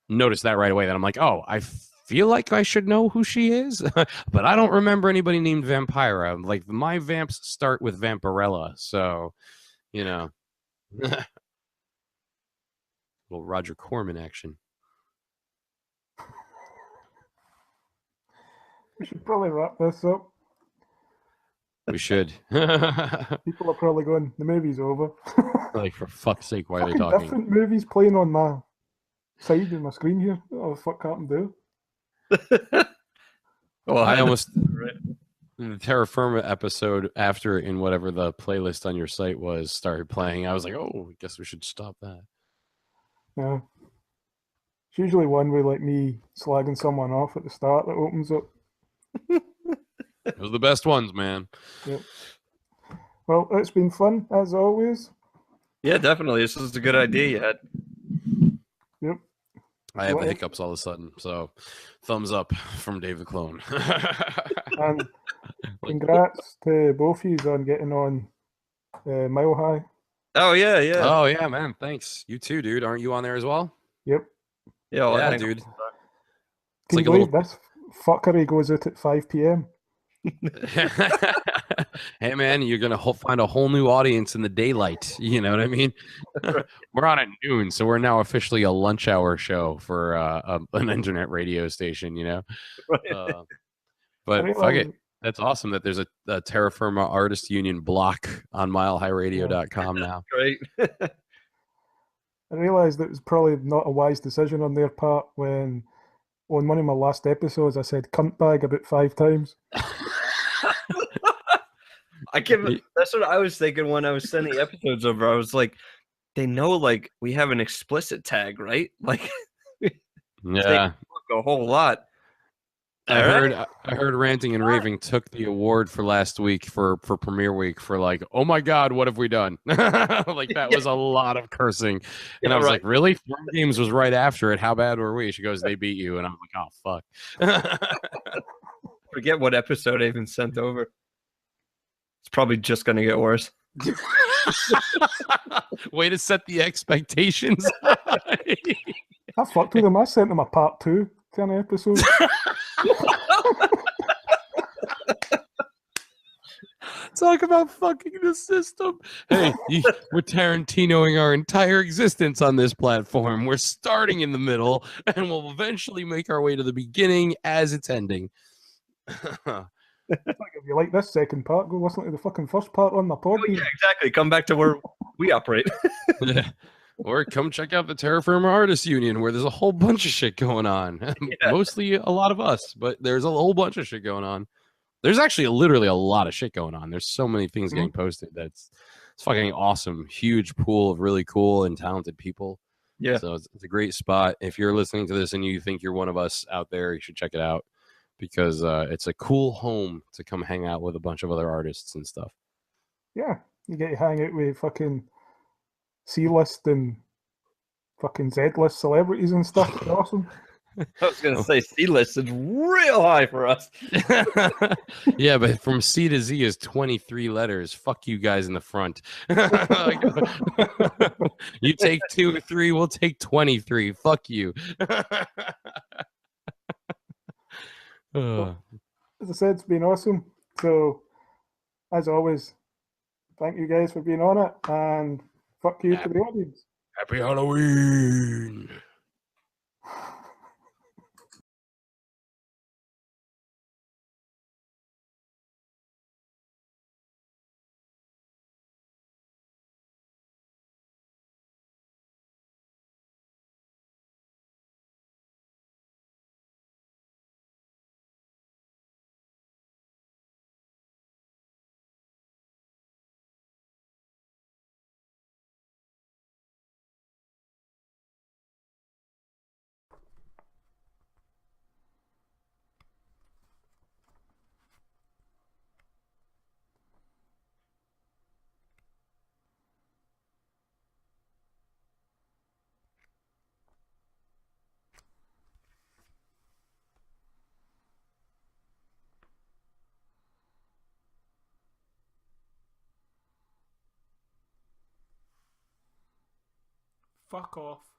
Speaker 3: noticed that right away. That I'm like, oh, I feel like I should know who she is, but I don't remember anybody named Vampira. Like my vamps start with Vampirella, so you know, little Roger Corman action.
Speaker 2: We should probably wrap this up.
Speaker 3: We should.
Speaker 2: People are probably going, the movie's over.
Speaker 3: Like, for fuck's sake, why are they
Speaker 2: Fucking
Speaker 3: talking?
Speaker 2: different movies playing on my side of my screen here. What the fuck happened there?
Speaker 4: Well,
Speaker 3: I almost the Terra Firma episode after in whatever the playlist on your site was started playing. I was like, oh, I guess we should stop that.
Speaker 2: Yeah. It's usually one with like me slagging someone off at the start that opens up.
Speaker 3: Those are the best ones, man.
Speaker 2: Yep. Well, it's been fun as always.
Speaker 4: Yeah, definitely. This is a good idea you had.
Speaker 2: Yep.
Speaker 3: I have the hiccups all of a sudden, so thumbs up from Dave the Clone.
Speaker 2: And congrats to both of you on getting on Mile High.
Speaker 4: Oh, yeah, yeah.
Speaker 3: Oh, yeah, man. Thanks. You too, dude. Aren't you on there as well?
Speaker 2: Yep.
Speaker 4: Yeah, well,
Speaker 3: yeah, dude.
Speaker 2: Can you believe this fuckery goes out at 5 p.m.?
Speaker 3: Hey, man, you're going to find a whole new audience in the daylight. You know what I mean? We're on at noon, so we're now officially a lunch hour show for an internet radio station, you know? But fuck it. That's awesome that there's a Terra Firma Artist Union block on milehighradio.com now.
Speaker 4: Great.
Speaker 2: I realised that it was probably not a wise decision on their part when on one of my last episodes I said cunt bag about 5 times.
Speaker 4: That's what I was thinking when I was sending episodes over. I was like, they know like we have an explicit tag, right? Like
Speaker 3: yeah,
Speaker 4: a whole lot.
Speaker 3: I heard Ranting and Raving took the award for last week for premiere week for like, oh my god, what have we done? Like that was a lot of cursing, and I was like, really? Throne Games was right after it. How bad were we? She goes, they beat you, and I'm like, oh fuck.
Speaker 4: Forget what episode I even sent over. It's probably just gonna get worse.
Speaker 3: Way to set the expectations.
Speaker 2: I fucked with them. I sent them a part 2 kind of episode.
Speaker 3: Talk about fucking the system. Hey, we're Tarantinoing our entire existence on this platform. We're starting in the middle, and we'll eventually make our way to the beginning as it's ending.
Speaker 2: If you like this second part, go listen to the fucking first part on the pod.
Speaker 4: Oh, yeah, exactly. Come back to where we operate.
Speaker 3: Or come check out the Terra Firma Artists Union, where there's a whole bunch of shit going on. Yeah. Mostly a lot of us, but there's a whole bunch of shit going on. There's actually literally a lot of shit going on. There's so many things getting posted that it's fucking awesome. Huge pool of really cool and talented people.
Speaker 4: Yeah.
Speaker 3: So it's a great spot. If you're listening to this and you think you're one of us out there, you should check it out because it's a cool home to come hang out with a bunch of other artists and stuff.
Speaker 2: Yeah. You get to hang out with fucking C-list and fucking Z-list celebrities and stuff. It's awesome.
Speaker 4: I was gonna say C-list is real high for us.
Speaker 3: Yeah, but from C to Z is 23 letters. Fuck you guys in the front. You take 2 or 3, we'll take 23. Fuck you.
Speaker 2: Well, as I said, it's been awesome. So, as always, thank you guys for being on it, and fuck you to the audience.
Speaker 3: Happy Halloween.
Speaker 14: Fuck off.